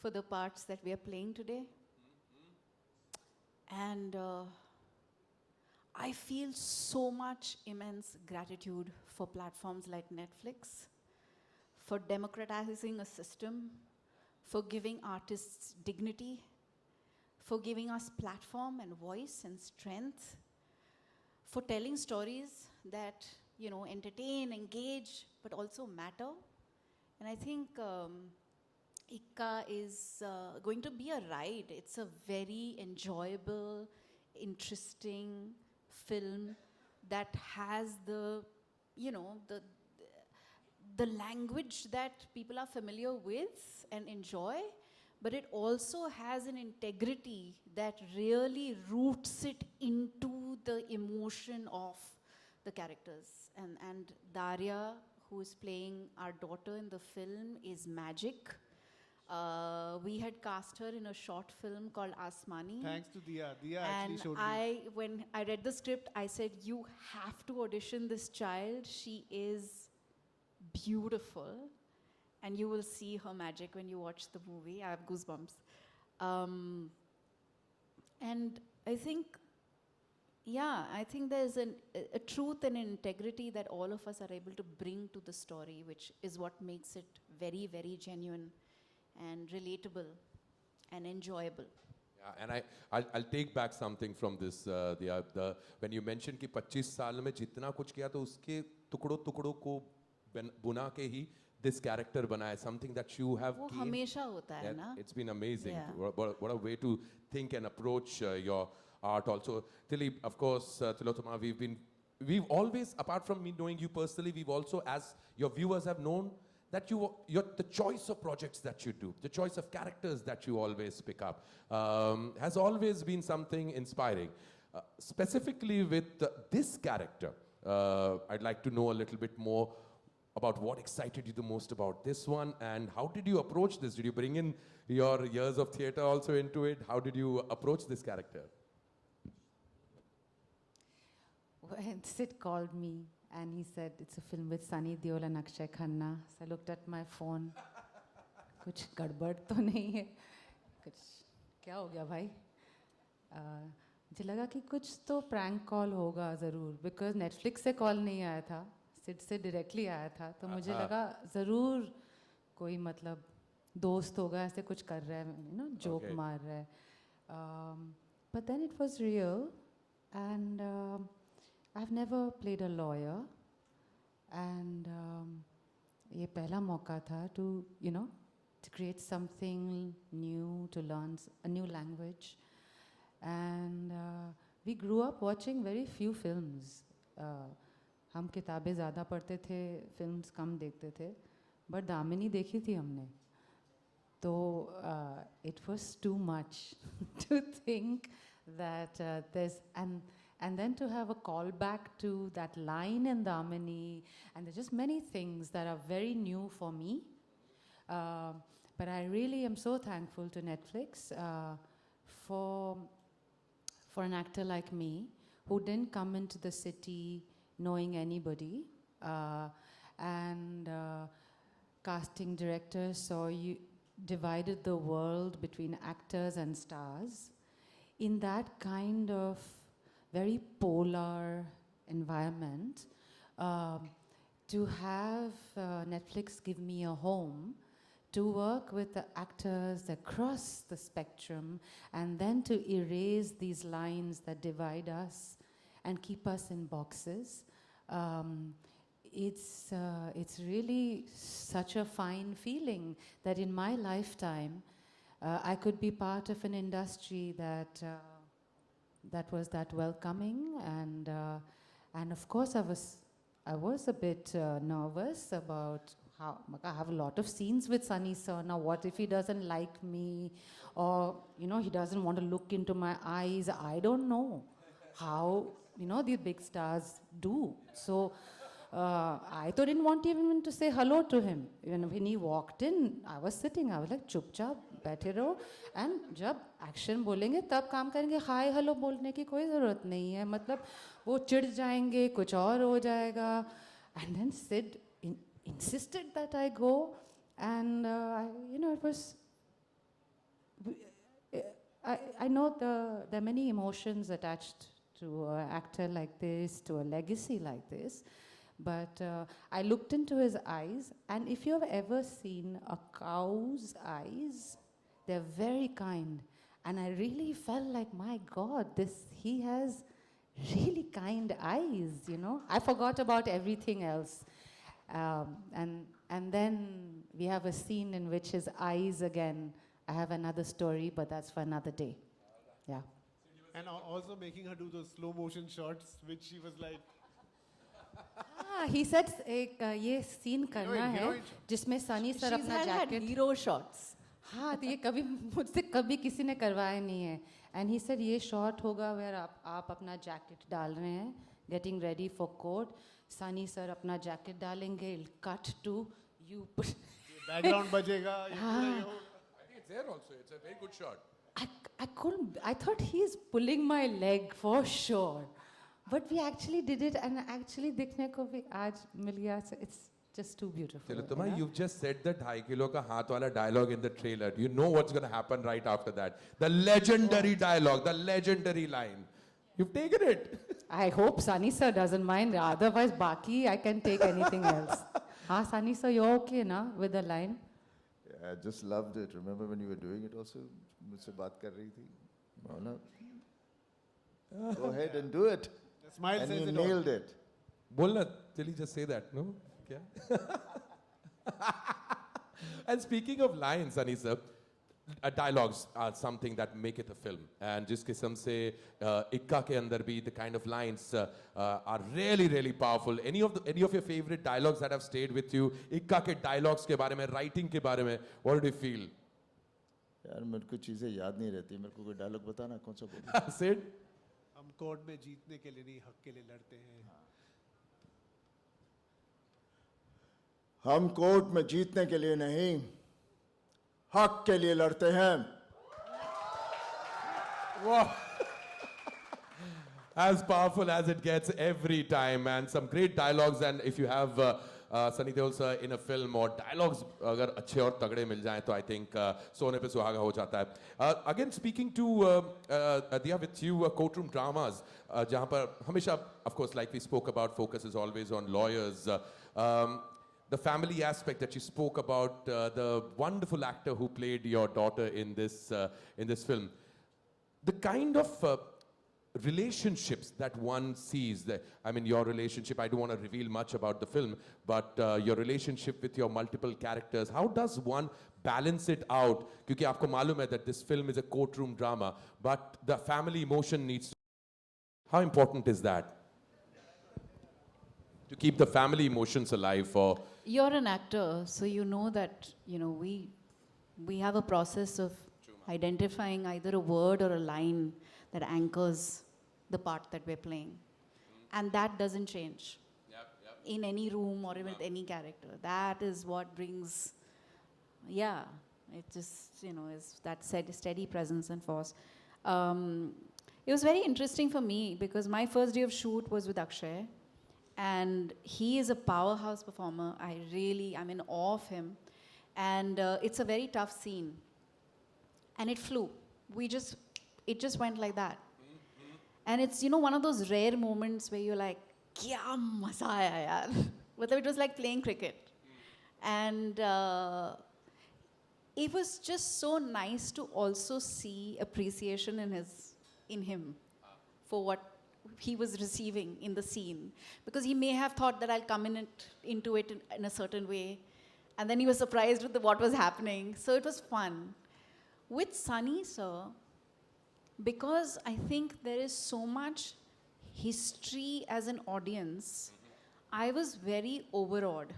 for the parts that we are playing today. And I feel so much immense gratitude for platforms like Netflix, for democratizing a system, for giving artists dignity, for giving us platform and voice and strength, for telling stories that, you know, entertain, engage, but also matter. And I think Ikka is going to be a ride. It's a very enjoyable, interesting film that has the, you know, the language that people are familiar with and enjoy, but it also has an integrity that really roots it into the emotion of the characters. And Daria, who is playing our daughter in the film, is magic. We had cast her in a short film called Asmani. Thanks to Diya. Diya actually showed me. And when I read the script, I said, you have to audition this child. She is beautiful. And you will see her magic when you watch the movie. I have goosebumps. And I think, yeah, I think there's a truth and integrity that all of us are able to bring to the story, which is what makes it very, very genuine and relatable and enjoyable. Yeah, and I'll take back something from this. When you mentioned कि 25 साल में जितना कुछ किया तो उसके टुकड़ों को बुना के ही this character बनाया, something that you have वो gained. हमेशा होता है ना. It's been amazing. Yeah. What a way to think and approach your art also. Tilly, of course, Tilotoma, we've always, apart from me knowing you personally, we've also, as your viewers have known, that the choice of projects that you do, the choice of characters that you always pick up, has always been something inspiring. Specifically with this character, I'd like to know a little bit more about what excited you the most about this one, and how did you approach this? Did you bring in your years of theatre also into it? How did you approach this character? When Sid called me and he said it's a film with Sunny Deol and Akshay Khanna, so I looked at my phone. कुछ गड़बड़ तो नहीं है? कुछ क्या हो गया भाई? मुझे लगा कि कुछ तो प्रैंक कॉल होगा ज़रूर, बिकॉज नेटफ्लिक्स से कॉल नहीं आया था, सिड से डायरेक्टली आया था, तो मुझे लगा ज़रूर कोई मतलब दोस्त होगा, ऐसे कुछ कर रहा है, यू नो, जोक Okay. मार रहा है. But then it was real, and I've never played a lawyer, and ये पहला मौका था to, you know, to create something new, to learn a new language. And we grew up watching very few films. हम किताबें ज़्यादा पढ़ते थे, films कम देखते थे, बट दामिनी देखी थी हमने. तो it was too much to think that there's and then to have a callback to that line in Damini, and there's just many things that are very new for me. But I really am so thankful to Netflix for an actor like me who didn't come into the city knowing anybody, and casting directors saw you divided the world between actors and stars. In that kind of very polar environment, to have Netflix give me a home to work with the actors across the spectrum, and then to erase these lines that divide us and keep us in boxes. It's really such a fine feeling that in my lifetime I could be part of an industry that was that welcoming, and of course I was a bit nervous about how I have a lot of scenes with Sunny Sir. Now what if he doesn't like me, or you know, he doesn't want to look into my eyes? I don't know how, you know, these big stars do. So I didn't want even to say hello to him. When he walked in, I was sitting, I was like, chup chap, बैठे रहो, and जब action बोलेंगे तब काम करेंगे. Hi, hello बोलने की कोई ज़रूरत नहीं है. मतलब वो चिढ़ जाएंगे, कुछ और हो जाएगा. And then Sid insisted that I go, and you know, it was. I know there are many emotions attached to an actor like this, to a legacy like this. But I looked into his eyes, and if you have ever seen a cow's eyes, they're very kind. And I really felt like, my God, he has really kind eyes, you know. I forgot about everything else. And then we have a scene in which his eyes again, I have another story, but that's for another day. Yeah. And also making her do those slow motion shots, which she was like, He said एक ये scene करना है जिसमें Sunny sir She's अपना had jacket. hero shots. हाँ, तो ये कभी मुझसे कभी किसी ने करवाया नहीं है. And he said ये शॉट होगा where आप अपना जैकेट डाल रहे हैं, getting ready for court. Sunny sir अपना जैकेट डालेंगे, it'll cut to you. background बजेगा. ये पूरा ये हो- I think it's there also. It's a very good shot. I couldn't. I thought he's pulling my leg for sure, but we actually did it, and actually दिखने को भी आज मिल गया. So it's just too beautiful. Tilotoma, you know? you've just said the 2.5 kilo ka haath wala dialogue in the trailer. You know what's going to happen right after that. The legendary dialogue, the legendary line. You've taken it. I hope Sunny sir doesn't mind. Otherwise, Baki, I can take anything else. Sunny sir, you're okay na with the line? Yeah, I just loved it. Remember when you were doing it also? मुझसे बात कर रही थी. Mona, go ahead and do it. The smile And says you it all. nailed it. Bolna, till he just say that, no? Kya? And speaking of lines, Sunny sir, dialogues are something that make it a film. And जिस किस्म से इक्का के अंदर भी the kind of lines are really, really powerful. Any of your favorite dialogues that have stayed with you? इक्का के dialogues के बारे में, writing के बारे में, what did you feel? यार मेरे को चीज़ें याद नहीं रहती. मेरे को कोई डायलॉग बताना कौन सा बोलूं? Sid? हम कोर्ट में जीतने के लिए नहीं, हक के लिए लड़ते हैं. हम कोर्ट में जीतने के लिए नहीं, हक के लिए लड़ते हैं. Wow. As powerful as it gets every time, and some great dialogues. And if you have Sunny Deol sir in a film और dialogues अगर अच्छे और तगड़े मिल जाएं तो I think सोने पे सुहागा हो जाता है. Again speaking to Diya with you courtroom dramas जहाँ पर हमेशा of course like we spoke about focus is always on lawyers. The family aspect that you spoke about, the wonderful actor who played your daughter in this film, the kind of relationships that one sees, I mean your relationship, I don't want to reveal much about the film, but your relationship with your multiple characters, how does one balance it out? Because आपको मालूम है that this film is a courtroom drama, but the family emotion needs to, how important is that? To keep the family emotions alive for... You're an actor, so you know that, we have a process of identifying either a word or a line that anchors the part that we're playing. And that doesn't change in any room or with any character. That is what brings, it just, is that steady presence and force. It was very interesting for me because my first day of shoot was with Akshay. And he is a powerhouse performer. I'm in awe of him. And it's a very tough scene. And it flew. It just went like that. And it's, one of those rare moments where you're like, kya maza aaya yaar. But it was like playing cricket. And it was just so nice to also see appreciation in him for what he was receiving in the scene, because he may have thought that I'll come into it in a certain way, and then he was surprised with what was happening. So it was fun. With Sunny sir, because I think there is so much history as an audience, I was very overawed.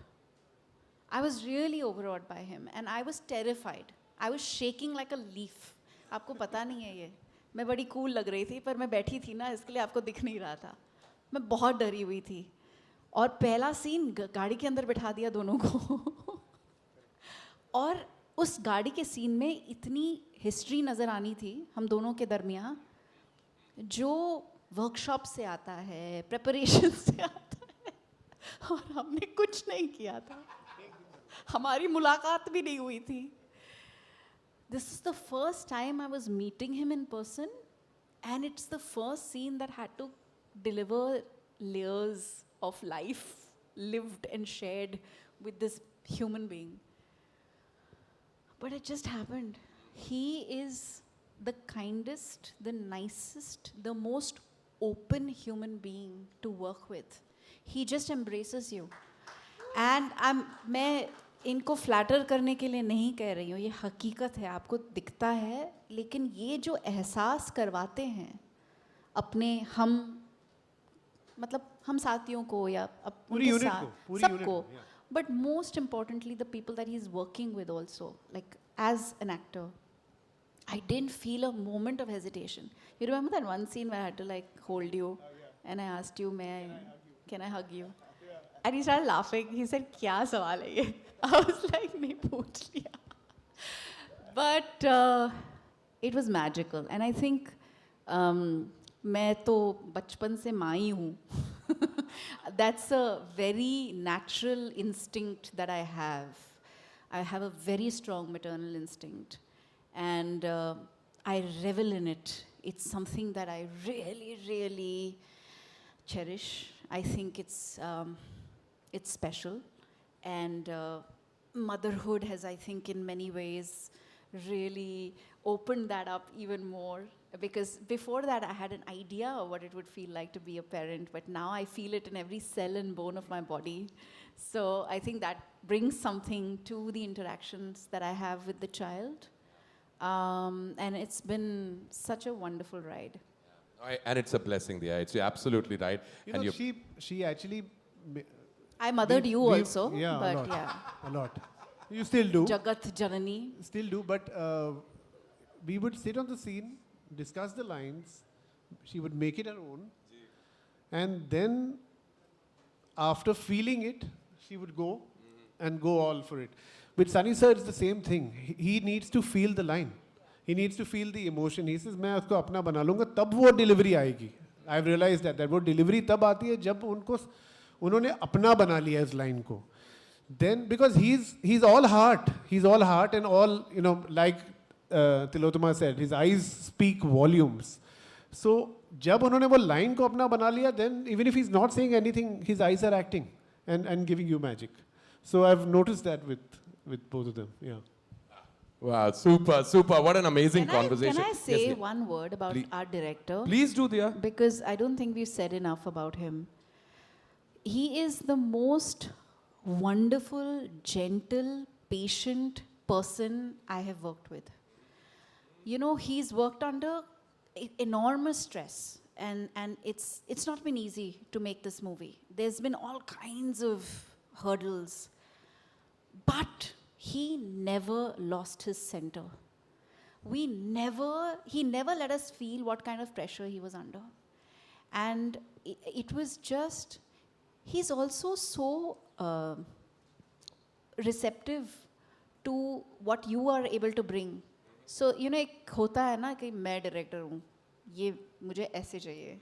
I was really overawed by him, and I was terrified. I was shaking like a leaf. आपको पता नहीं है ये. मैं बड़ी cool लग रही थी, पर मैं बैठी थी ना, इसके लिए आपको दिख नहीं रहा था. मैं बहुत डरी हुई थी. और पहला सीन गाड़ी के अंदर बिठा दिया दोनों को. और उस गाड़ी के सीन में इतनी हिस्ट्री नज़र आनी थी हम दोनों के दरमियाँ, जो वर्कशॉप से आता है, प्रेपरेशन से आता है, और हमने कुछ नहीं किया था. हमारी मुलाकात भी नहीं हुई थी. This is the first time I was meeting him in person, and it's the first scene that had to deliver layers of life lived and shared with this human being. But it just happened. He is the kindest, the nicest, the most open human being to work with. He just embraces you. And मैं इनको flatter करने के लिए नहीं कह रही हूँ, ये हकीकत है, आपको दिखता है, लेकिन ये जो एहसास करवाते हैं अपने हम साथियों को या उनके साथ सबको, but most importantly the people that he's working with also, like as an actor, I didn't feel a moment of hesitation. You remember that one scene where I had to like hold you, and I asked you, can I hug you? And he started laughing. He said, "Kya sawal hai ye?" I was like, "Nahi pooch liya." But it was magical, and I think मैं तो बचपन से माँ ही हूँ. That's a very natural instinct that I have. I have a very strong maternal instinct, and I revel in it. It's something that I really, really cherish. I think it's special, and motherhood has, I think, in many ways really opened that up even more, because before that I had an idea of what it would feel like to be a parent, but now I feel it in every cell and bone of my body. So I think that brings something to the interactions that I have with the child, and it's been such a wonderful ride. And it's a blessing, Diya. It's absolutely right. You know, she actually... I mothered you also, yeah, but a lot. You still do. Jagat Janani. Still do, but we would sit on the scene, discuss the lines, she would make it her own, and then after feeling it, she would go and go all for it. With Sunny sir, it's the same thing. He needs to feel the line. He needs to feel the emotion. He says, मैं उसको अपना बना लूँगा, तब वो delivery आएगी. I've realized that वो delivery तब आती है जब उन्होंने अपना बना लिया इस line को. then because he's all heart, and all, you know, like Tilotoma said, his eyes speak volumes. So जब उन्होंने वो line को अपना बना लिया, then even if he's not saying anything, his eyes are acting and giving you magic. So I've noticed that with both of them. Yeah. Wow, super, super. What an amazing conversation. Can I say Yes, one word about Please. our director? Please do, dear. Because I don't think we've said enough about him. He is the most wonderful, gentle, patient person I have worked with. You know, he's worked under enormous stress, and it's not been easy to make this movie. There's been all kinds of hurdles, but he never lost his center. He never let us feel what kind of pressure he was under. And it was just, he's also so receptive to what you are able to bring. So, you know, एक होता है ना कि मैं director हूँ, ये मुझे ऐसे चाहिए,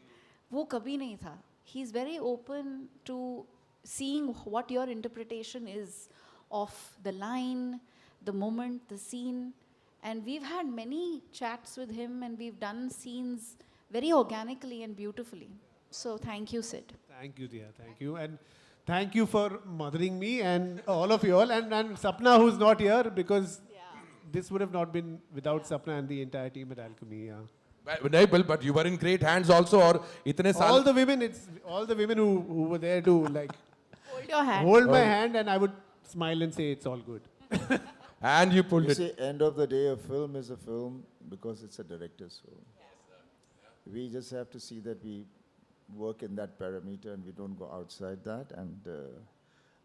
वो कभी नहीं था. He's very open to seeing what your interpretation is of the line, the moment, the scene. And we've had many chats with him, and we've done scenes very organically and beautifully. So thank you, Sid. Thank you, dear. Thank you. And thank you for mothering me and all of you all. And Sapna, who's not here, because this would have not been without Sapna and the entire team at Alchemy. Yeah. But you were in great hands also. और इतने साल All the women who were there to like Hold your hand. hold my hand, and I would smile and say it's all good. and you pulled You it. see, end of the day, a film is a film because it's a director's film. We just have to see that we work in that parameter and we don't go outside that, and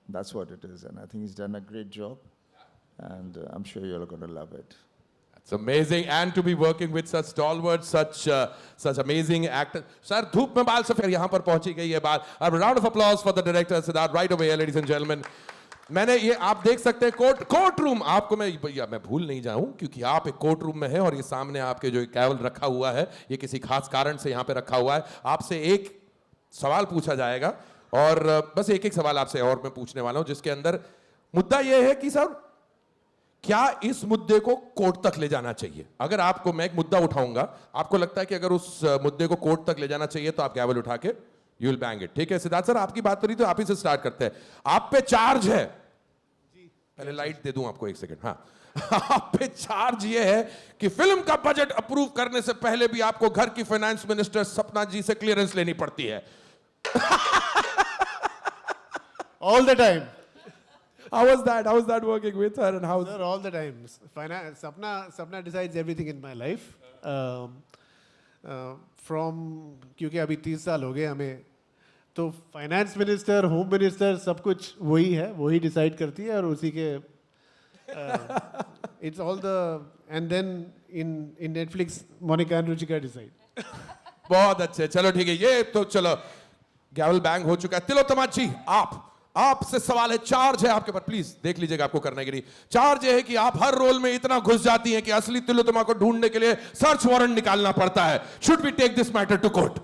that's what it is. And I think he's done a great job, and I'm sure you're going to love it. It's amazing, and to be working with such stalwarts, such amazing actors. Sir, धूप में बाल सफेद यहाँ पर पहुंची गई है बात. A round of applause for the director Siddharth right away, ladies and gentlemen. मैंने ये आप देख सकते हैं कोर्ट रूम आपको मैं भूल नहीं जाऊं क्योंकि आप एक कोर्ट रूम में हैं और ये सामने आपके जो कैवल रखा हुआ है ये किसी खास कारण से यहाँ पे रखा हुआ है. आपसे एक सवाल पूछा जाएगा और बस एक सवाल आपसे और मैं पूछने वाला हूं जिसके अंदर मुद्दा ये है कि सर क्या इस मुद्दे को कोर्ट तक ले जाना चाहिए. अगर आपको मैं एक मुद्दा उठाऊंगा, आपको लगता है कि अगर उस मुद्दे को कोर्ट तक ले जाना चाहिए तो आप कैवल उठा के यू विल बैंग इट. ठीक है सिद्धार्थ सर, आपकी बात करी तो आप ही से स्टार्ट करते हैं. आप पे चार्ज है, पहले लाइट दे दूं आपको एक सेकंड. हाँ, आप पे चार्ज ये है कि फिल्म का बजट अप्रूव करने से पहले भी आपको घर की फाइनेंस मिनिस्टर सपना जी से क्लियरेंस लेनी पड़ती है. All the time. How was that working with her and how? Sir, all the time. Sapna decides everything in my life. From क्योंकि अभी 30 साल हो गए हमें, तो फाइनेंस मिनिस्टर, होम मिनिस्टर, सब कुछ वही है, वही डिसाइड करती है और उसी के it's all the end then in Netflix Monika and Ruchika decide. बहुत अच्छे, चलो ठीक है, ये तो चलो गैवल बैंग हो चुका है. तिलोत्तमा जी, आपसे सवाल है, चार्ज है आपके पर, प्लीज देख लीजिएगा आपको करने के लिए. चार्ज ये है कि आप हर रोल में इतना घुस जाती हैं कि असली तिलोत्तमा को ढूंढने के लिए सर्च वारंट निकालना पड़ता है. Should we take this matter to court?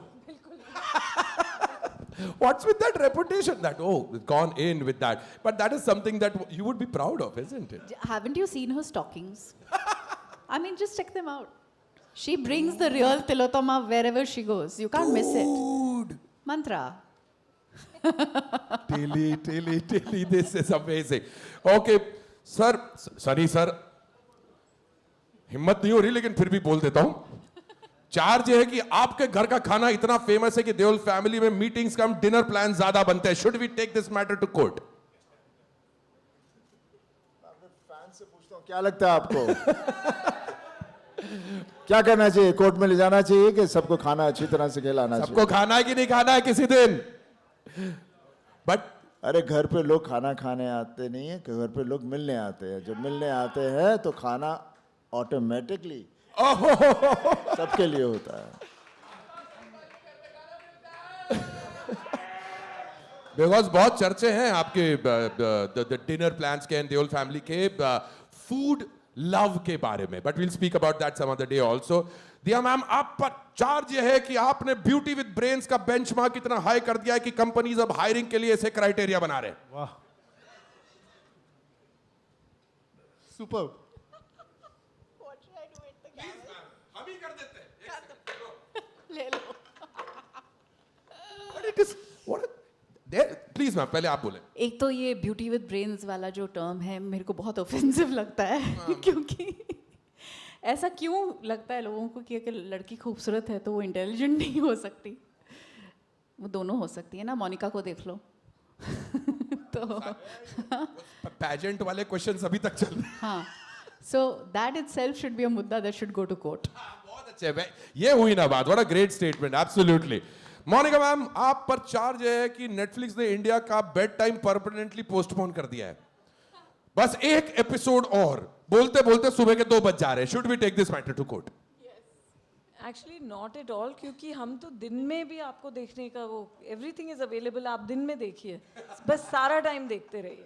What's with that reputation that, oh, gone in with that? But that is something that you would be proud of, isn't it? Haven't you seen her stockings? I mean, just check them out. She brings the real Tilottama wherever she goes. You can't miss it. Dude. Mantra. Tilly, this is amazing. Okay, sir, sorry sir, हिम्मत नहीं हो रही लेकिन फिर भी बोल देता हूं. चार्ज ये है कि आपके घर का खाना इतना फेमस है कि देओल फैमिली में मीटिंग्स कम डिनर प्लान ज्यादा बनते हैं. Should we take this matter to court? Fan से पूछता हूँ, क्या लगता है आपको? क्या करना चाहिए? कोर्ट में ले जाना चाहिए कि सबको खाना अच्छी तरह से खिलाना चाहिए? सबको खाना है कि नहीं खाना है किसी दिन? बट अरे घर पे लोग खाना खाने आते नहीं है, घर पे लोग मिलने आते हैं. जब मिलने आते हैं तो खाना ऑटोमेटिकली सबके लिए होता है. बिकॉज बहुत चर्चे हैं आपके डिनर प्लान्स के एंड देओल फैमिली के फूड लव के बारे में, but will speak about that some other day also. Dia ma'am, आप पर चार्ज ये है कि आपने ब्यूटी विद ब्रेन्स का बेंचमार्क इतना हाई कर दिया है कि कंपनीज अब हायरिंग के लिए ऐसे क्राइटेरिया बना रहे हैं. वाह, Superb. हम ही कर देते हैं ले लो. But it is what please ma'am पहले आप बोले. एक तो ये ब्यूटी विद ब्रेन्स वाला जो टर्म है मेरे को बहुत ऑफेंसिव लगता है क्योंकि ऐसा क्यों लगता है लोगों को कि अगर लड़की खूबसूरत है तो वो इंटेलिजेंट नहीं हो सकती. वो दोनों हो सकती है ना. मोनिका को देख लो. तो पैजेंट वाले क्वेश्चंस अभी तक चल रहे हैं. हाँ. So that itself should be a मुद्दा that should go to court. बहुत अच्छे है. ये हुई ना बात. What a great statement. Absolutely. Monica ma'am आप पर चार्ज है कि नेटफ्लिक्स ने इंडिया का बेड टाइम परमानेंटली पोस्टपोन कर दिया है. बस एक एपिसोड और. बोलते बोलते सुबह के 2 बज जा रहे हैं. Should we take this matter to court? Actually not at all, क्योंकि हम तो दिन में भी आपको देखने का वो एवरीथिंग इज अवेलेबल. आप दिन में देखिए, बस सारा टाइम देखते रहिए.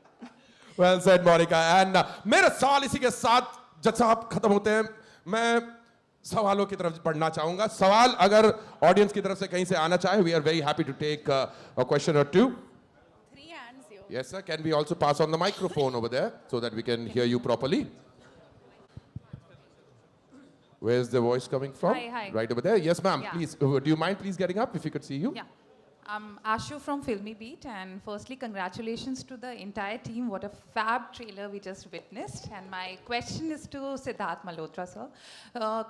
Well said Monika. एंड मेरे सवाल इसी के साथ जज साहब खत्म होते हैं. मैं सवालों की तरफ पढ़ना चाहूंगा. सवाल अगर ऑडियंस की तरफ से कहीं से आना चाहे, we are very happy to take a question or two. 3 hands here. Yes sir, can we also pass on the microphone over there so that we can hear you properly? Where's the voice coming from? Hi. Right over there. Yes ma'am, Yeah. please. Do you mind please getting up if we could see you? Yeah. I'm Ashu from Filmy Beat, and firstly, congratulations to the entire team. What a fab trailer we just witnessed. And my question is to Siddharth Malhotra, sir.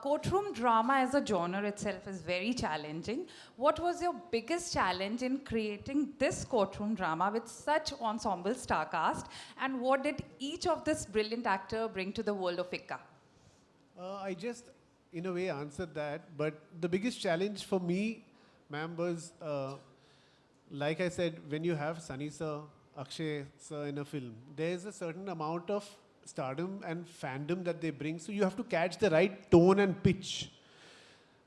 Courtroom drama as a genre itself is very challenging. What was your biggest challenge in creating this courtroom drama with such ensemble star cast? And what did each of this brilliant actor bring to the world of ICCA? I just, in a way, answered that. But the biggest challenge for me, ma'am, was like I said, when you have Sunny sir, Akshay sir in a film, there is a certain amount of stardom and fandom that they bring. So you have to catch the right tone and pitch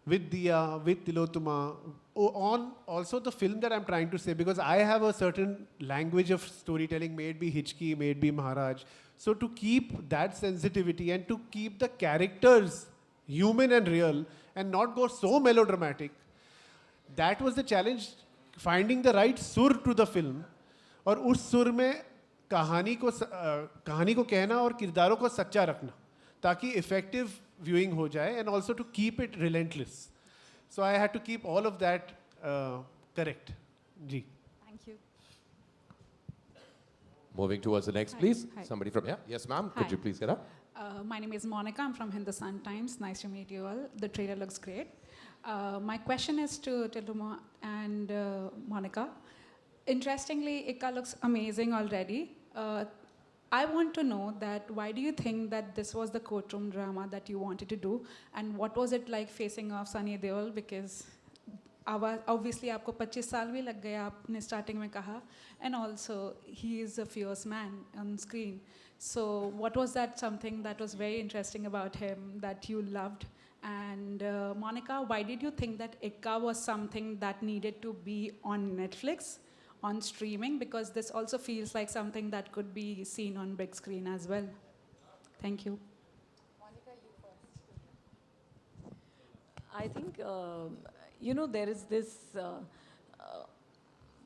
with Diya, with Tilotuma, on also the film that I'm trying to say, because I have a certain language of storytelling, may it be Hichki, may it be Maharaj. So to keep that sensitivity and to keep the characters human and real and not go so melodramatic, that was the challenge, finding the right sur to the film. और उस सुर में कहानी को कहना और किरदारों को सच्चा रखना ताकि इफेक्टिव व्यूइंग हो जाए, and also to keep it relentless. So I had to keep all of that correct. Ji. Thank you. Moving towards the next, please. Hi. Somebody from here. Yes ma'am, Hi. could you please get up? My name is Monica. I'm from Hindustan Times. Nice to meet you all. The trailer looks great. My question is to Tiluma and Monica. Interestingly, ICCA looks amazing already. I want to know that why do you think that this was the courtroom drama that you wanted to do, and what was it like facing off Sunny Deol? Because obviously आपको 25 साल भी लग गए, आपने starting में कहा, and also he is a fierce man on screen. So what was that something that was very interesting about him that you loved? And Monica, why did you think that ICCA was something that needed to be on Netflix, on streaming? Because this also feels like something that could be seen on big screen as well. Thank you. I think, there is this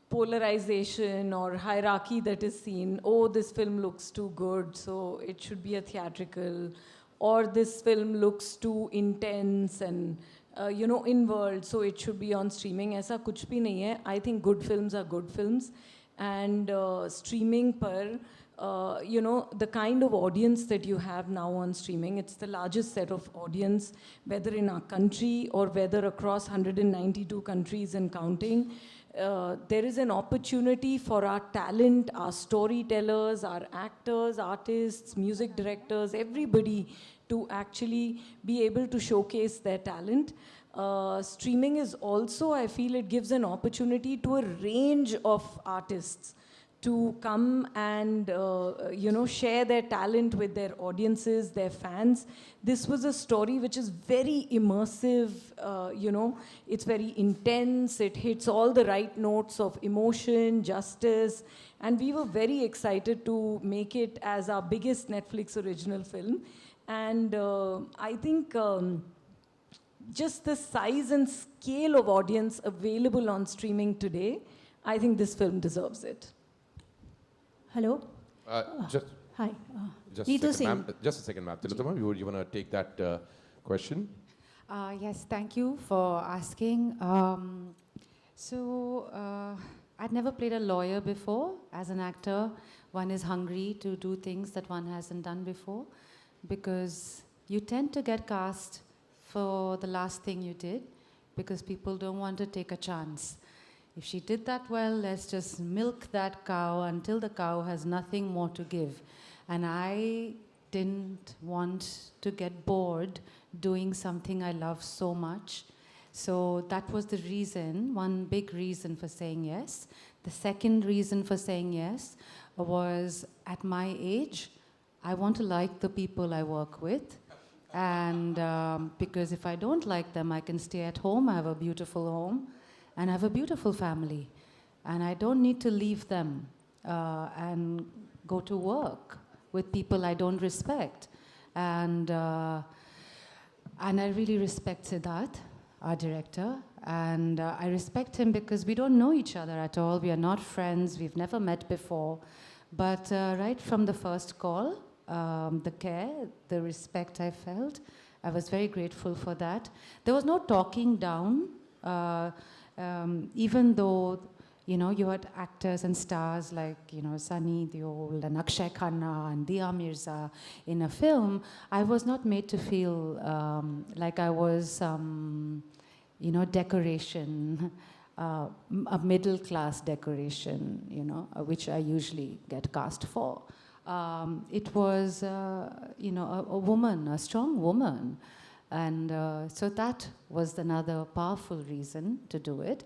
polarization or hierarchy that is seen. Oh, this film looks too good, so it should be a theatrical. Or this film looks too intense and, in world, so it should be on streaming. ऐसा कुछ भी नहीं है. I think good films are good films. And streaming per, the kind of audience that you have now on streaming, it's the largest set of audience, whether in our country or whether across 192 countries and counting. There is an opportunity for our talent, our storytellers, our actors, artists, music directors, everybody to actually be able to showcase their talent. Streaming is also, I feel it gives an opportunity to a range of artists to come and share their talent with their audiences, their fans. This was a story which is very immersive, it's very intense, it hits all the right notes of emotion, justice, and we were very excited to make it as our biggest Netflix original film. And I think just the size and scale of audience available on streaming today, I think this film deserves it. Hello. Just Hi. Just Neetu a second, Singh. ma'am. Just a second, ma'am. Tillotama, you want to take that question? Yes, thank you for asking. I'd never played a lawyer before. As an actor, one is hungry to do things that one hasn't done before, because you tend to get cast for the last thing you did, because people don't want to take a chance. If she did that well, let's just milk that cow until the cow has nothing more to give. And I didn't want to get bored doing something I love so much. So that was the reason, one big reason for saying yes. The second reason for saying yes was, at my age, I want to like the people I work with. And because if I don't like them, I can stay at home, I have a beautiful home, and I have a beautiful family. And I don't need to leave them and go to work with people I don't respect. And I really respect Siddharth, our director, and I respect him because we don't know each other at all. We are not friends, we've never met before. But right from the first call, the care, the respect I felt, I was very grateful for that. There was no talking down, even though, you know, you had actors and stars like, you know, Sunny Deol and Akshay Khanna and Dia Mirza in a film. I was not made to feel like I was you know, decoration, a middle-class decoration, you know, which I usually get cast for. It was, you know, a woman, a strong woman. And so that was another powerful reason to do it.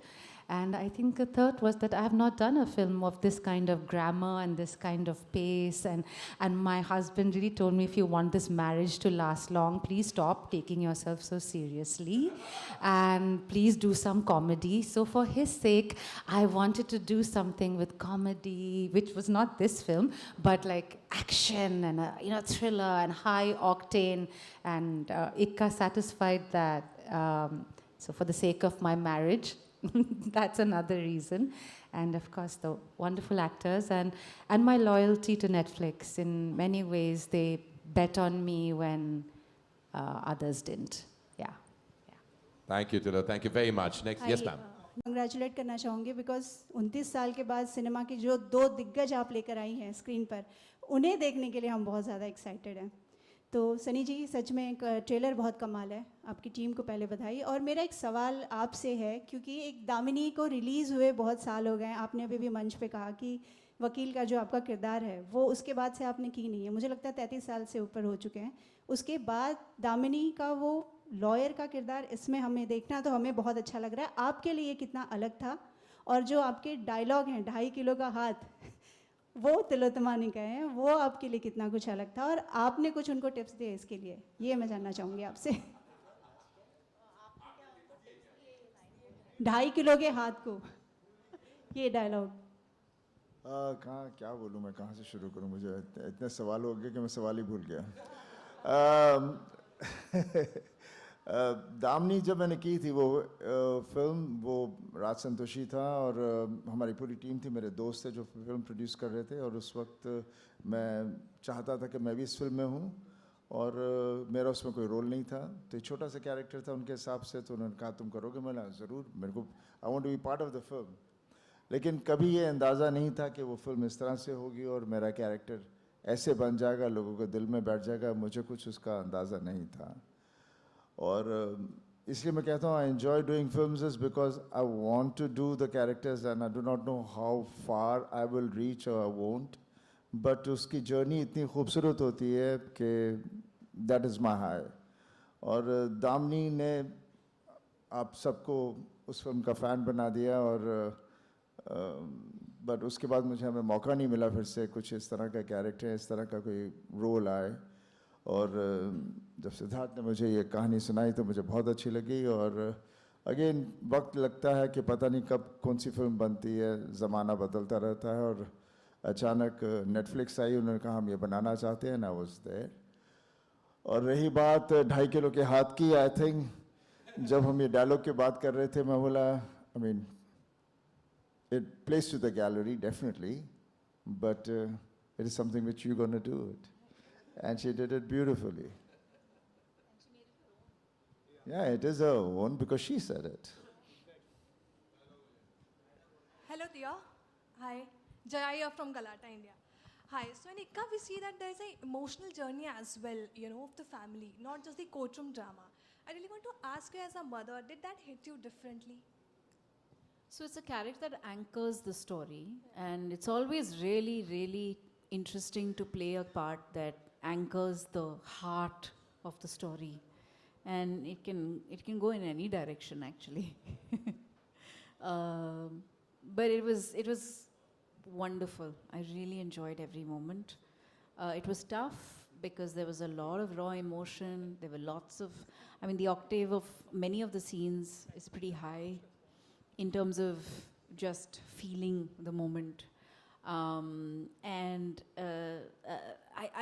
And I think the third was that I have not done a film of this kind of grammar and this kind of pace. And my husband really told me, if you want this marriage to last long, please stop taking yourself so seriously. And please do some comedy. So for his sake, I wanted to do something with comedy, which was not this film, but like action and a, you know, thriller and high octane. And Ikka satisfied that. So for the sake of my marriage, that's another reason. And of course, the wonderful actors and my loyalty to Netflix. In many ways, they bet on me when others didn't. Yeah. Thank you, Tilo. Thank you very much. Next, yes, ma'am. Congratulate करना चाहूँगी because 29 साल के बाद cinema की जो दो दिग्गज आप लेकर आई हैं स्क्रीन पर, उन्हें देखने के लिए हम बहुत ज़्यादा एक्साइटेड हैं. तो सनी जी, सच में एक ट्रेलर बहुत कमाल है. आपकी टीम को पहले बधाई. और मेरा एक सवाल आपसे है, क्योंकि एक दामिनी को रिलीज़ हुए बहुत साल हो गए. आपने अभी भी मंच पे कहा कि वकील का जो आपका किरदार है वो उसके बाद से आपने की नहीं है. मुझे लगता है 33 साल से ऊपर हो चुके हैं. उसके बाद दामिनी का वो लॉयर का किरदार इसमें हमें देखना तो हमें बहुत अच्छा लग रहा है. आपके लिए कितना अलग था? और जो आपके डायलॉग हैं 2.5 किलो का हाथ, वो तिलोत्तमा ने कहे हैं, वो आपके लिए कितना कुछ अलग था? और आपने कुछ उनको टिप्स दिए इसके लिए, ये मैं जानना चाहूँगी आपसे. 2.5 किलो के हाथ को, ये डायलॉग. कहाँ क्या बोलूँ मैं, कहाँ से शुरू करूँ? मुझे इतने सवाल हो गए कि मैं सवाल ही भूल गया. दामिनी जब मैंने की थी वो फिल्म, वो राज संतोषी था और हमारी पूरी टीम थी, मेरे दोस्त थे जो फिल्म प्रोड्यूस कर रहे थे. और उस वक्त मैं चाहता था कि मैं भी इस फिल्म में हूँ और मेरा उसमें कोई रोल नहीं था. तो एक छोटा सा कैरेक्टर था उनके हिसाब से. तो उन्होंने कहा तुम करोगे? मैंने ज़रूर, मेरे को I want to be part of the film. लेकिन कभी ये अंदाज़ा नहीं था कि वो फिल्म इस तरह से होगी और मेरा कैरेक्टर ऐसे बन जाएगा, लोगों के दिल में बैठ जाएगा. मुझे कुछ उसका अंदाज़ा नहीं था. और इसलिए मैं कहता हूँ I enjoy doing films is because I want to do the characters and I do not know how far I will reach or I won't, but उसकी जर्नी इतनी खूबसूरत होती है कि दैट इज़ माई हाई. और दामिनी ने आप सबको उस फिल्म का फ़ैन बना दिया. और बट उसके बाद मुझे हमें मौका नहीं मिला फिर से कुछ इस तरह का कैरेक्टर, इस तरह का कोई रोल आए. और जब सिद्धार्थ ने मुझे ये कहानी सुनाई तो मुझे बहुत अच्छी लगी. और अगेन वक्त लगता है कि पता नहीं कब कौन सी फिल्म बनती है, ज़माना बदलता रहता है. और अचानक नेटफ्लिक्स आई, उन्होंने कहा हम ये बनाना चाहते हैं, ना वाज देयर. और रही बात 2.5 किलो के हाथ की, आई थिंक जब हम ये डायलॉग की बात कर रहे थे, मैं बोला I mean it plays to the gallery definitely, but it is something which you're going to do it. And she did it beautifully. Yeah, it is her own because she said it. Hello, Dia. Hi. Jaya from Galata, India. Hi. So in Ikka, we see that there is an emotional journey as well, of the family, not just the courtroom drama. I really want to ask you as a mother, did that hit you differently? So it's a character that anchors the story, and it's always really, really interesting to play a part that anchors the heart of the story. And it can go in any direction, actually. But it was wonderful. I really enjoyed every moment. It was tough because there was a lot of raw emotion. There were lots of, the octave of many of the scenes is pretty high in terms of just feeling the moment. I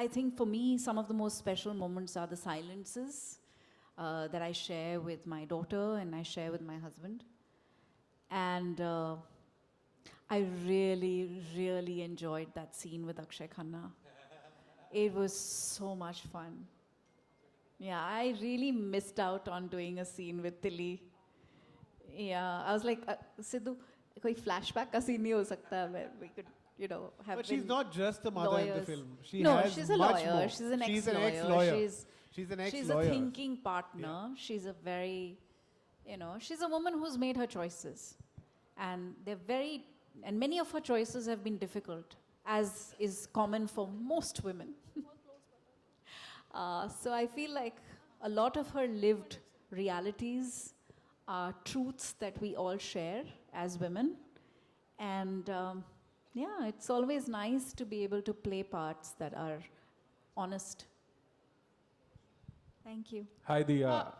think for me, some of the most special moments are the silences that I share with my daughter and I share with my husband. And I really, really enjoyed that scene with Akshay Khanna. It was so much fun. Yeah, I really missed out on doing a scene with Tilly. Yeah, I was like, Sidhu, koi flashback ka scene nahi ho sakta where we could, have. But she's not just the mother in the film. She no, has she's a much lawyer. more. She's an She's an ex-lawyer. ex-lawyer. She's an ex-lawyer. She's a thinking partner. She's a very, she's a woman who's made her choices. And and many of her choices have been difficult, as is common for most women. So I feel like a lot of her lived realities are truths that we all share as women. And it's always nice to be able to play parts that are honest. Thank you. Hi, Dia.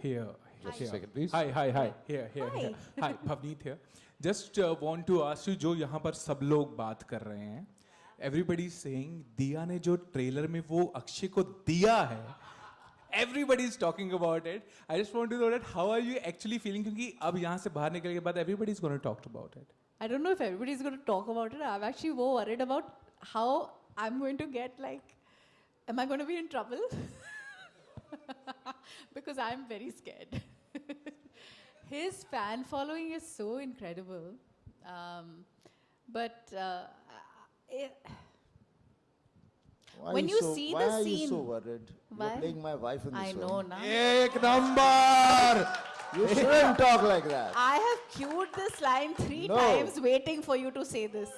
Here. Just a second, please. Hi. Here. Hi, Bhavneet here. Just want to ask you, जो यहाँ पर सब लोग बात कर रहे हैं, everybody is saying, दिया ने जो ट्रेलर में वो अक्षय को दिया है, everybody is talking about it. I just want to know that how are you actually feeling? क्योंकि अब यहाँ से बाहर निकलने के बाद everybody is going to talk about it. I don't know if everybody is going to talk about it. I'm actually more worried about how I'm going to get am I going to be in trouble? Because I'm very scared. His fan following is so incredible. When you see the scene... Why are you so worried? Why? You're playing my wife in this I film. know, na. Ek number! You shouldn't talk like that. I have queued this line 3 No. times waiting for you to say this.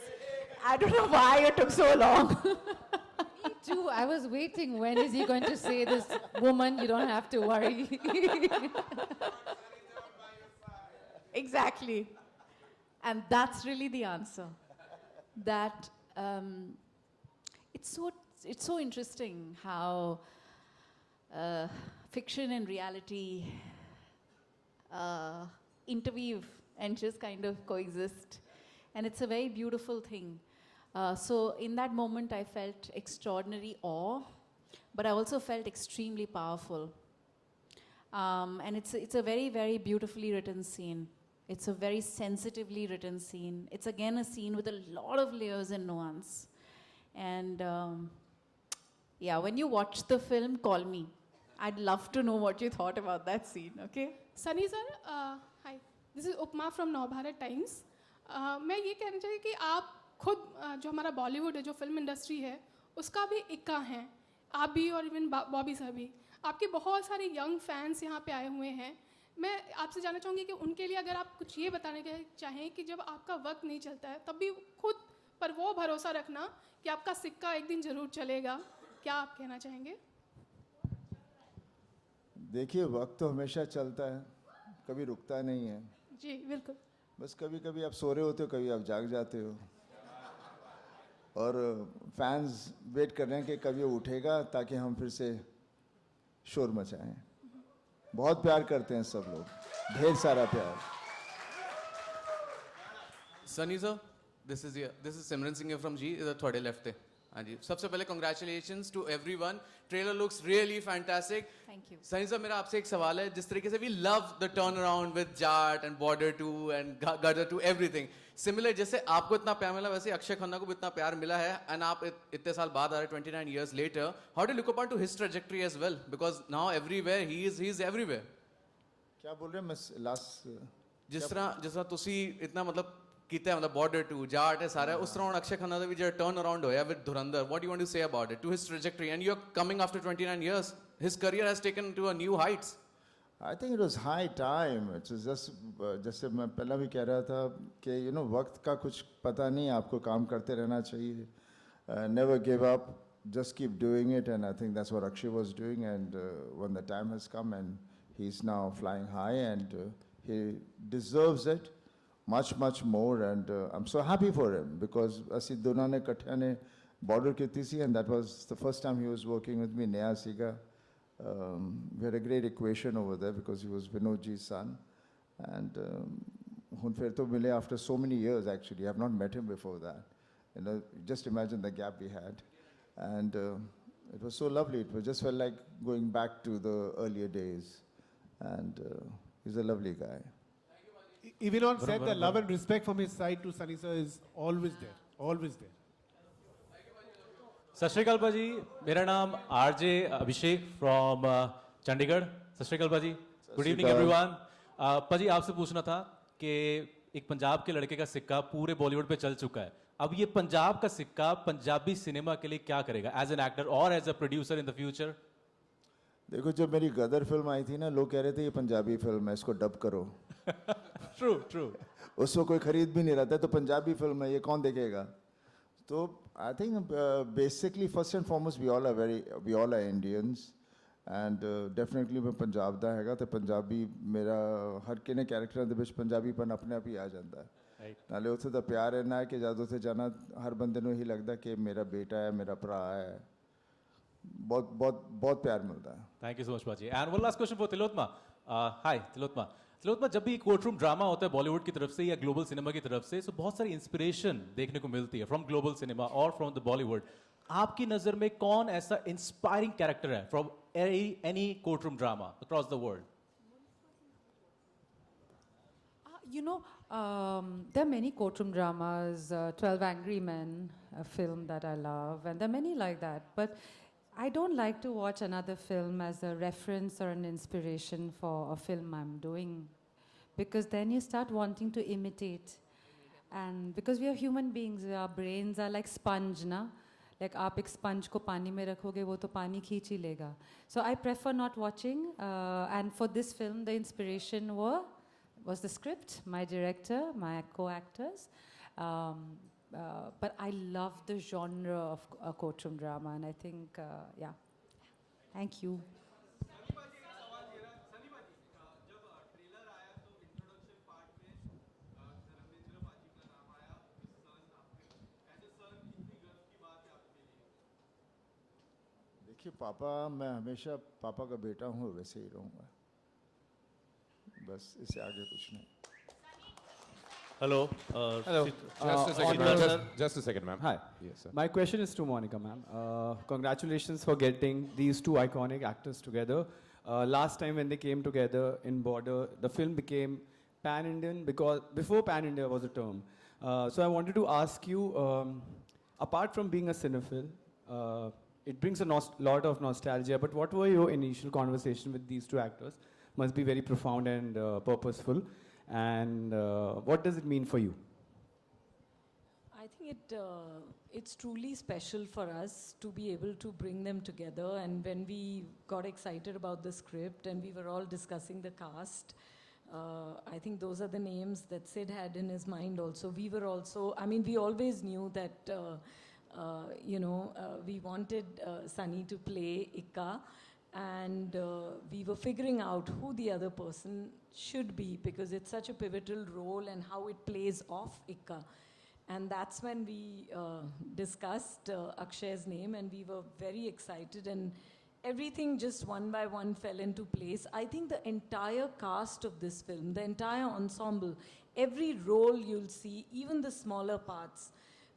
I don't know why it took so long. Me too. I was waiting. When is he going to say this? Woman, you don't have to worry. Exactly. And that's really the answer. That it's so interesting how fiction and reality interweave and just kind of coexist. And it's a very beautiful thing. So in that moment, I felt extraordinary awe, but I also felt extremely powerful. And it's a very, very beautifully written scene. It's a very sensitively written scene. It's again a scene with a lot of layers and nuance. And when you watch the film, call me. I'd love to know what you thought about that scene, okay? Sunny sir, hi. This is Upma from Navbharat Times. मैं ये कहना चाहिए कि आप खुद जो हमारा बॉलीवुड है, जो फिल्म इंडस्ट्री है, उसका भी इक्का हैं. आप भी और इवन बॉबी सर भी. आपके बहुत सारे यंग फैंस यहाँ पे आए हुए हैं. मैं आपसे जानना चाहूँगी कि उनके लिए अगर आप कुछ ये बताने के चाहें कि जब आपका वक्त नहीं चलता है तब भी खुद पर वो भरोसा रखना कि आपका सिक्का एक दिन ज़रूर चलेगा. क्या आप कहना चाहेंगे? देखिए, वक्त तो हमेशा चलता है, कभी रुकता नहीं है. जी बिल्कुल. बस कभी कभी आप सो रहे होते हो, कभी आप जाग जाते हो. और फैंस वेट कर रहे हैं कि कभी वो उठेगा ताकि हम फिर से शोर मचाएं. बहुत प्यार करते हैं सब लोग, ढेर सारा प्यार. Sunny sir, this is Simran Singh from G. इधर थोड़े लेफ्ट थे. हाँ जी सबसे पहले congratulations to everyone. Trailer looks really fantastic. Thank you. Sunny sir मेरा आपसे एक सवाल है जिस तरीके से we love the turnaround with Jat and Border 2 and Gadar 2 everything. Similar जैसे आपको इतना प्यार मिला वैसे अक्षय खन्ना को भी इतना प्यार मिला है and आप इतने साल बाद आ रहे 29 years later. How do you look upon to his trajectory as well? Because now everywhere he is everywhere. क्या बोल रहे हैं मैं लास्ट जिस तरह ਤੁਸੀਂ इतना मतलब ਕੀਤਾ मतलब Border 2 जाट है सारा उस तरह अक्षय खन्ना ਦਾ ਵੀ ਜਿਹੜਾ ਟਰਨ ਅਰਾਊਂਡ ਹੋਇਆ with Dhurandhar, what do you want to say about it, to his trajectory, and you're coming after 29 years, his career has taken to a new heights. I think it was high time. It was just जैसे मैं पहला भी कह रहा था कि वक्त का कुछ पता नहीं, आपको काम करते रहना चाहिए. Never give up, just keep doing it, and I think that's what Akshay was doing. And when the time has come, and he's now flying high, and he deserves it. Much more, and I'm so happy for him because ਅਸੀਂ ਦੋਨਾਂ ਨੇ ਇਕੱਠਿਆਂ ਨੇ border ਕੀਤੀ ਸੀ, and that was the first time he was working with me. Neha ਸੀਗਾ. We had a great equation over there because he was Vinod ji's son, and ਹੁਣ ਫਿਰ ਤੋਂ ਮਿਲੇ after so many years. Actually, I have not met him before that. Just imagine the gap we had, and it was so lovely. It just felt like going back to the earlier days, and he's a lovely guy. Even on set, the love and respect from his side to Sunny sir is always there. Always there. सत श्री अकाल भाजी, मेरा नाम RJ Abhishek from Chandigarh. सत श्री अकाल भाजी, good evening everyone. भाजी आपसे पूछना था कि एक पंजाब के लड़के का सिक्का पूरे बॉलीवुड पे चल चुका है. अब ये पंजाब का सिक्का पंजाबी सिनेमा के लिए क्या करेगा एज एन एक्टर और as a producer in the future? देखो जब मेरी गदर फिल्म आई थी ना, लोग कह रहे थे ये पंजाबी फिल्म है, इसको डब करो. ट्रू. उसको कोई खरीद भी नहीं रहा था, तो पंजाबी फिल्म है, ये कौन देखेगा? तो I think basically first and foremost we all are Indians, and definitely मैं पंजाब ਦਾ ਹੈਗਾ ਤੇ ਪੰਜਾਬੀ ਮੇਰਾ ਹਰ ਕਿਨੇ ਕੈਰੈਕਟਰਾਂ ਦੇ ਵਿੱਚ ਪੰਜਾਬੀਪਨ ਆਪਣੇ ਆਪ ਹੀ ਆ ਜਾਂਦਾ ਹੈ. ਨਾਲੇ ਉੱਥੇ ਦਾ ਪਿਆਰ ਇੰਨਾ ਹੈ ਕਿ ਜਦ ਉੱਥੇ ਜਾਣਾ ਹਰ ਬੰਦੇ ਨੂੰ ਇਹੀ ਲੱਗਦਾ ਕਿ ਮੇਰਾ ਬੇਟਾ ਹੈ, ਮੇਰਾ ਭਰਾ ਹੈ. बहुत प्यार मिलता है. थैंक यू सो मच बाजी. And one last question for Tillotama. Hi Tillotama. Tillotama, जब भी कोर्ट रूम ड्रामा होता है बॉलीवुड की तरफ से या ग्लोबल सिनेमा की तरफ से, तो बहुत सारी इंस्पिरेशन देखने को मिलती है फ्रॉम ग्लोबल सिनेमा और फ्रॉम द बॉलीवुड. आपकी नज़र में कौन ऐसा इंस्पायरिंग कैरेक्टर है from any court room drama across the world? There are many courtroom dramas, 12 Angry Men, a film that I love, and there are many like that. But I don't like to watch another film as a reference or an inspiration for a film I'm doing, because then you start wanting to imitate. And because we are human beings, our brains are like sponge, na? Like आप एक sponge को पानी में रखोगे वो तो पानी खींच ही लेगा. So I prefer not watching. And for this film, the inspiration was the script, my director, my co-actors. But I love the genre of a courtroom drama, and I think, yeah. Thank you. देखिए पापा, मैं हमेशा पापा का बेटा हूँ, वैसे ही रहूँगा. बस इससे आगे कुछ नहीं. Hello. Hello. Just a second, ma'am. Hi. Yes, sir. My question is to Monica, ma'am. Congratulations for getting these two iconic actors together. Last time when they came together in Border, the film became pan-Indian because before pan-India was a term. So I wanted to ask you, apart from being a cinephile, it brings a lot of nostalgia, but what were your initial conversations with these two actors? Must be very profound and purposeful. And what does it mean for you? I think it's truly special for us to be able to bring them together. And when we got excited about the script and we were all discussing the cast, I think those are the names that Sid had in his mind also. We were also, I mean, we always knew that, we wanted Sunny to play Ikka. And we were figuring out who the other person should be, because it's such a pivotal role and how it plays off Ikka. And that's when we discussed Akshay's name, and we were very excited, and everything just one by one fell into place. I think the entire cast of this film, the entire ensemble, every role you'll see, even the smaller parts,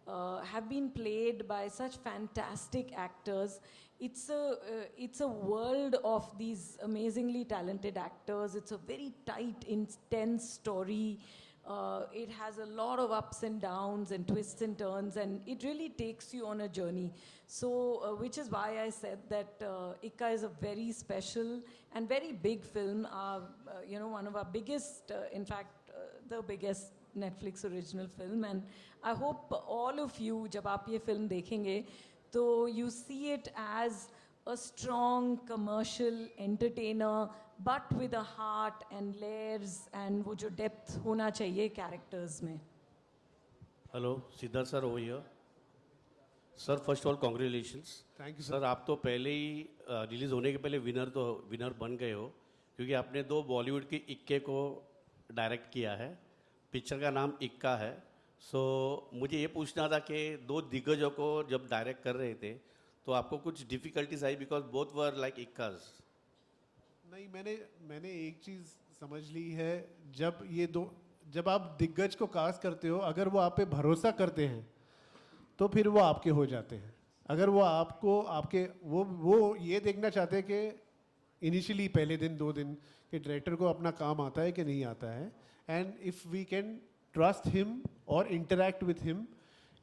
have been played by such fantastic actors. It's a world of these amazingly talented actors. It's a very tight, intense story. It has a lot of ups and downs and twists and turns, and it really takes you on a journey. So, which is why I said that Ikka is a very special and very big film. You know, one of our biggest, in fact, the biggest Netflix original film. And I hope all of you, जब आप ये film देखेंगे, तो you see it as a strong commercial entertainer, but with a heart and layers and वो जो depth होना चाहिए characters में. Hello Siddharth sir over here. Sir first of all congratulations. Thank you sir. आप तो पहले ही रिलीज होने के पहले विनर बन गए हो, क्योंकि आपने 2 बॉलीवुड के इक्के को डायरेक्ट किया है. पिक्चर का नाम इक्का है. सो मुझे ये पूछना था कि 2 दिग्गजों को जब डायरेक्ट कर रहे थे तो आपको कुछ डिफिकल्टीज आई, because both were like equals. नहीं, मैंने एक चीज़ समझ ली है. जब आप दिग्गज को कास्ट करते हो, अगर वो आप पे भरोसा करते हैं तो फिर वो आपके हो जाते हैं. अगर वो आपको वो ये देखना चाहते हैं कि इनिशियली पहले दिन 2 दिन कि डायरेक्टर को अपना काम आता है कि नहीं आता है, and if we can trust him और interact with him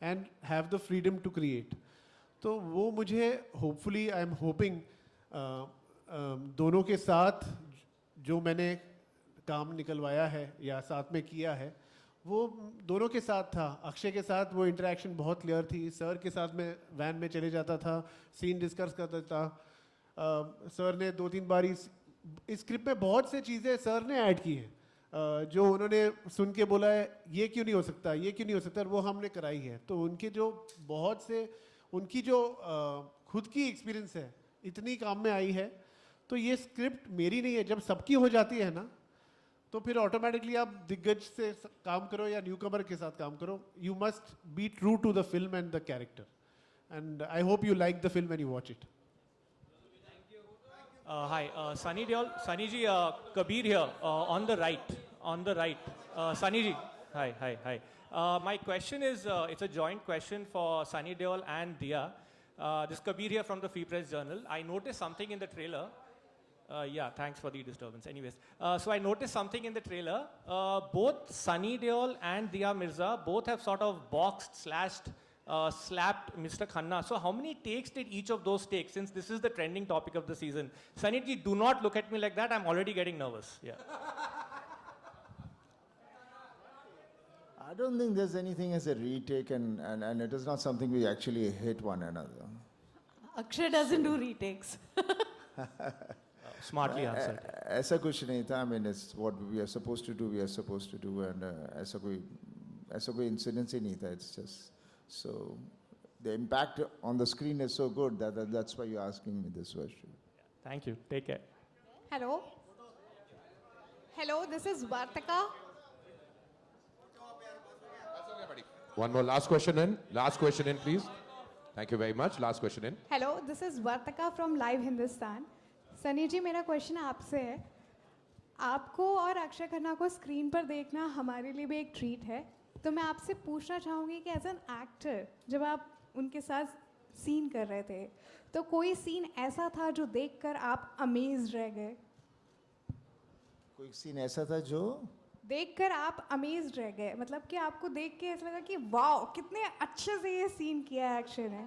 and have the freedom to create, तो वो मुझे होपफुली आई एम होपिंग दोनों के साथ जो मैंने काम निकलवाया है या साथ में किया है वो दोनों के साथ था. अक्षय के साथ वो इंटरेक्शन बहुत क्लियर थी. सर के साथ मैं वैन में चले जाता था, सीन डिस्कस करता था. सर ने 2-3 बार इस स्क्रिप्ट में बहुत से चीज़ें सर ने ऐड की हैं जो उन्होंने सुन के बोला है ये क्यों नहीं हो सकता, ये क्यों नहीं हो सकता, वो हमने कराई है. तो उनके जो बहुत से उनकी जो खुद की एक्सपीरियंस है इतनी काम में आई है. तो ये स्क्रिप्ट मेरी नहीं है. जब सबकी हो जाती है ना तो फिर ऑटोमेटिकली आप दिग्गज से काम करो या न्यू कमर के साथ काम करो. You must be true to the film and the character, and I hope you like the film when you watch it. Hi, Sunny Deol. Sunny ji, Kabir here, on the right. Sunny ji, hi. My question is, it's a joint question for Sunny Deol and Diya. This Kabir here from the Free Press Journal. I noticed something in the trailer. Yeah, thanks for the disturbance. Anyways, so I noticed something in the trailer. Both Sunny Deol and Diya Mirza both have sort of boxed, slashed, slapped Mr. Khanna. So how many takes did each of those take, since this is the trending topic of the season? Sunny ji, do not look at me like that. I'm already getting nervous. Yeah. I don't think there's anything as a retake, and it is not something we actually hit one another. Akshay doesn't do retakes. Smartly answered. ऐसा कुछ नहीं था. I mean, it's what we are supposed to do. We are supposed to do, and ऐसा कोई incident ही नहीं था. It's just so the impact on the screen is so good that's why you're asking me this question. Thank you. Take care. Hello, this is Vartika. One more last question in please. Thank you very much. Last question in. Hello, this is Vartika from Live Hindustan. Sunny जी, मेरा question आपसे है. आपको और अक्षय खन्ना को screen पर देखना हमारे लिए भी एक ट्रीट है. तो मैं आपसे पूछना चाहूँगी कि एज एन एक्टर जब आप उनके साथ सीन कर रहे थे तो कोई सीन ऐसा था जो देखकर आप अमेज्ड रह गए? कोई सीन ऐसा था जो देखकर आप अमेज्ड रह गए, मतलब कि आपको देख के ऐसा लगा कि वाओ कितने अच्छे से ये सीन किया है अक्षय ने?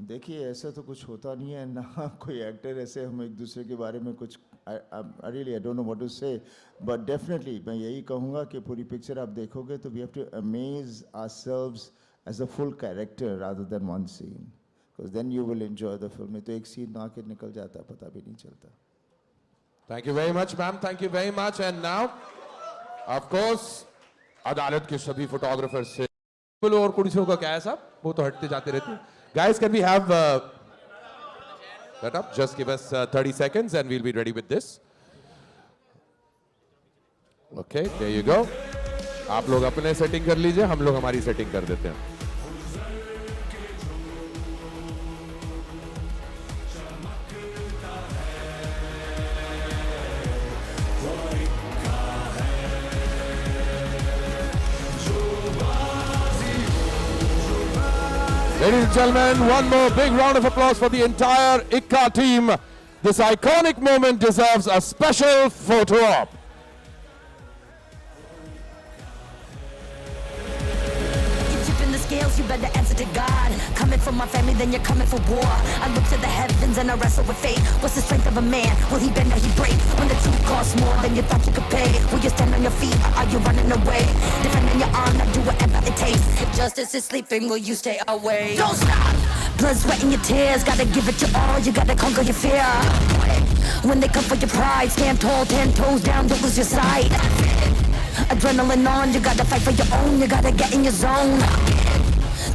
देखिए, ऐसा तो कुछ होता नहीं है ना. कोई एक्टर ऐसे हम एक दूसरे के बारे में कुछ I really don't know what to say, but definitely मैं यही कहूँगा कि पूरी पिक्चर आप देखोगे तो we have to amaze ourselves as a full character rather than one scene, because then you will enjoy the film. नहीं तो एक सीन आके निकल जाता है, पता भी नहीं चलता. Thank you very much, ma'am. Thank you very much. And now, of course, अदालत के सभी फोटोग्राफर्स से बोलो और कुर्सियों का क्या है साहब, वो तो हटते जाते रहते हैं. Guys, can we have that up? Just give us 30 seconds and we'll be ready with this. Okay, there you go. आप लोग अपने सेटिंग कर लीजिए, हम लोग हमारी सेटिंग कर देते हैं. जो Ladies and gentlemen, one more big round of applause for the entire ICCA team. This iconic moment deserves a special photo op. You better answer to God. Coming from my family, then you're coming for war. I look to the heavens and I wrestle with fate. What's the strength of a man? Will he bend or he break? When the truth costs more than you thought you could pay, will you stand on your feet or are you running away? Defending your honor, do whatever it takes. If justice is sleeping, will you stay away? Don't stop! Blood, sweat, and your tears. Gotta give it your all. You gotta conquer your fear. When they come for your pride, stand tall, 10 toes down, don't lose your sight. Adrenaline on, you gotta fight for your own. You gotta get in your zone.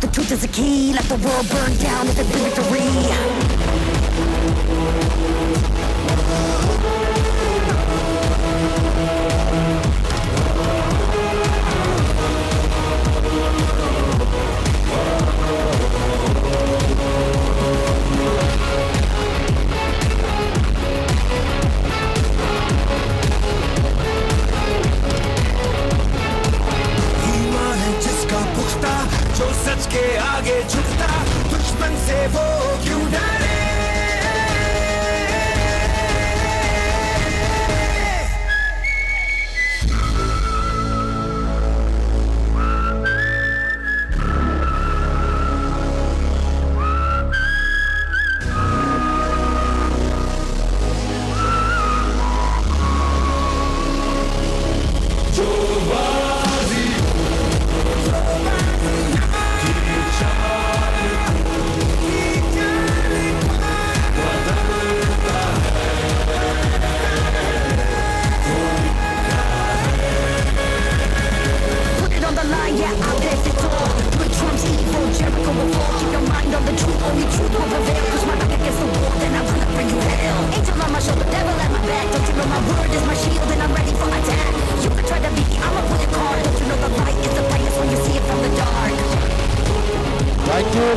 The truth is the key, let the world burn down if it's victory. जो सच के आगे झुकता दुश्मन से वो क्यों डरे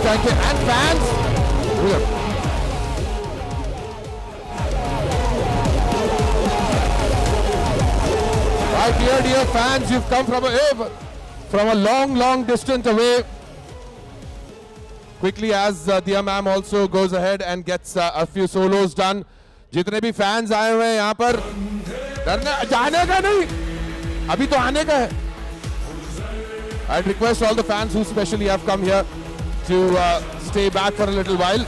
Thank you. And fans. Right here, dear fans, you've come from a long distance away. Quickly, as Diya ma'am also goes ahead and gets a few solos done. जितने भी fans आए हुए हैं यहाँ पर जाने का नहीं, अभी तो आने का है. I'd request all the fans who specially have come here to stay back for a little while.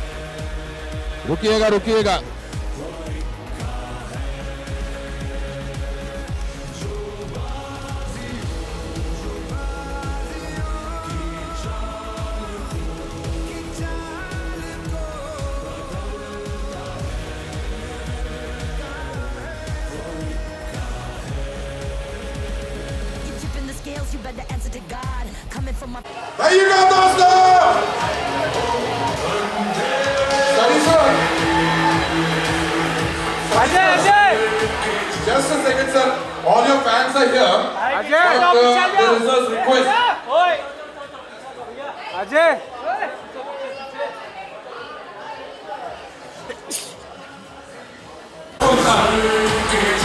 रुकिएगा. You better answer to God. Coming from my. There you go, दोस्तों. Sorry, sir. Ajay. Just a second, sir. All your fans are here. But there is a request. Ajay.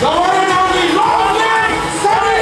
The one and only Lonely Sunny.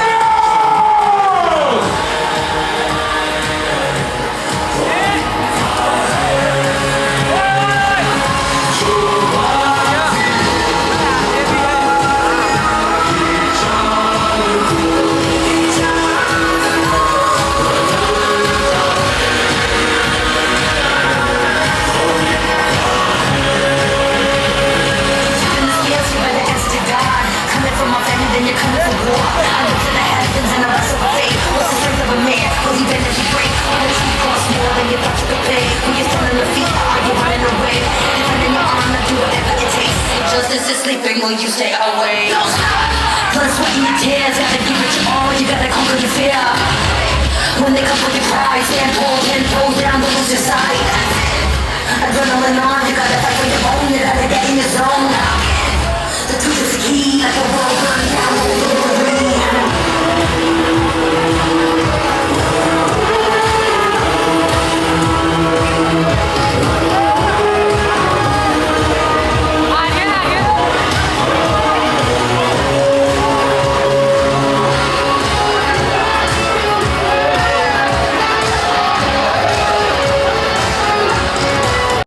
Justice is sleeping, will you stay away? Don't stop! Blood, sweat, and your tears. Gotta give it your all, you gotta conquer your fear. When they come for your pride, stand tall, 10 toes down, don't lose your sight. Adrenaline on, you gotta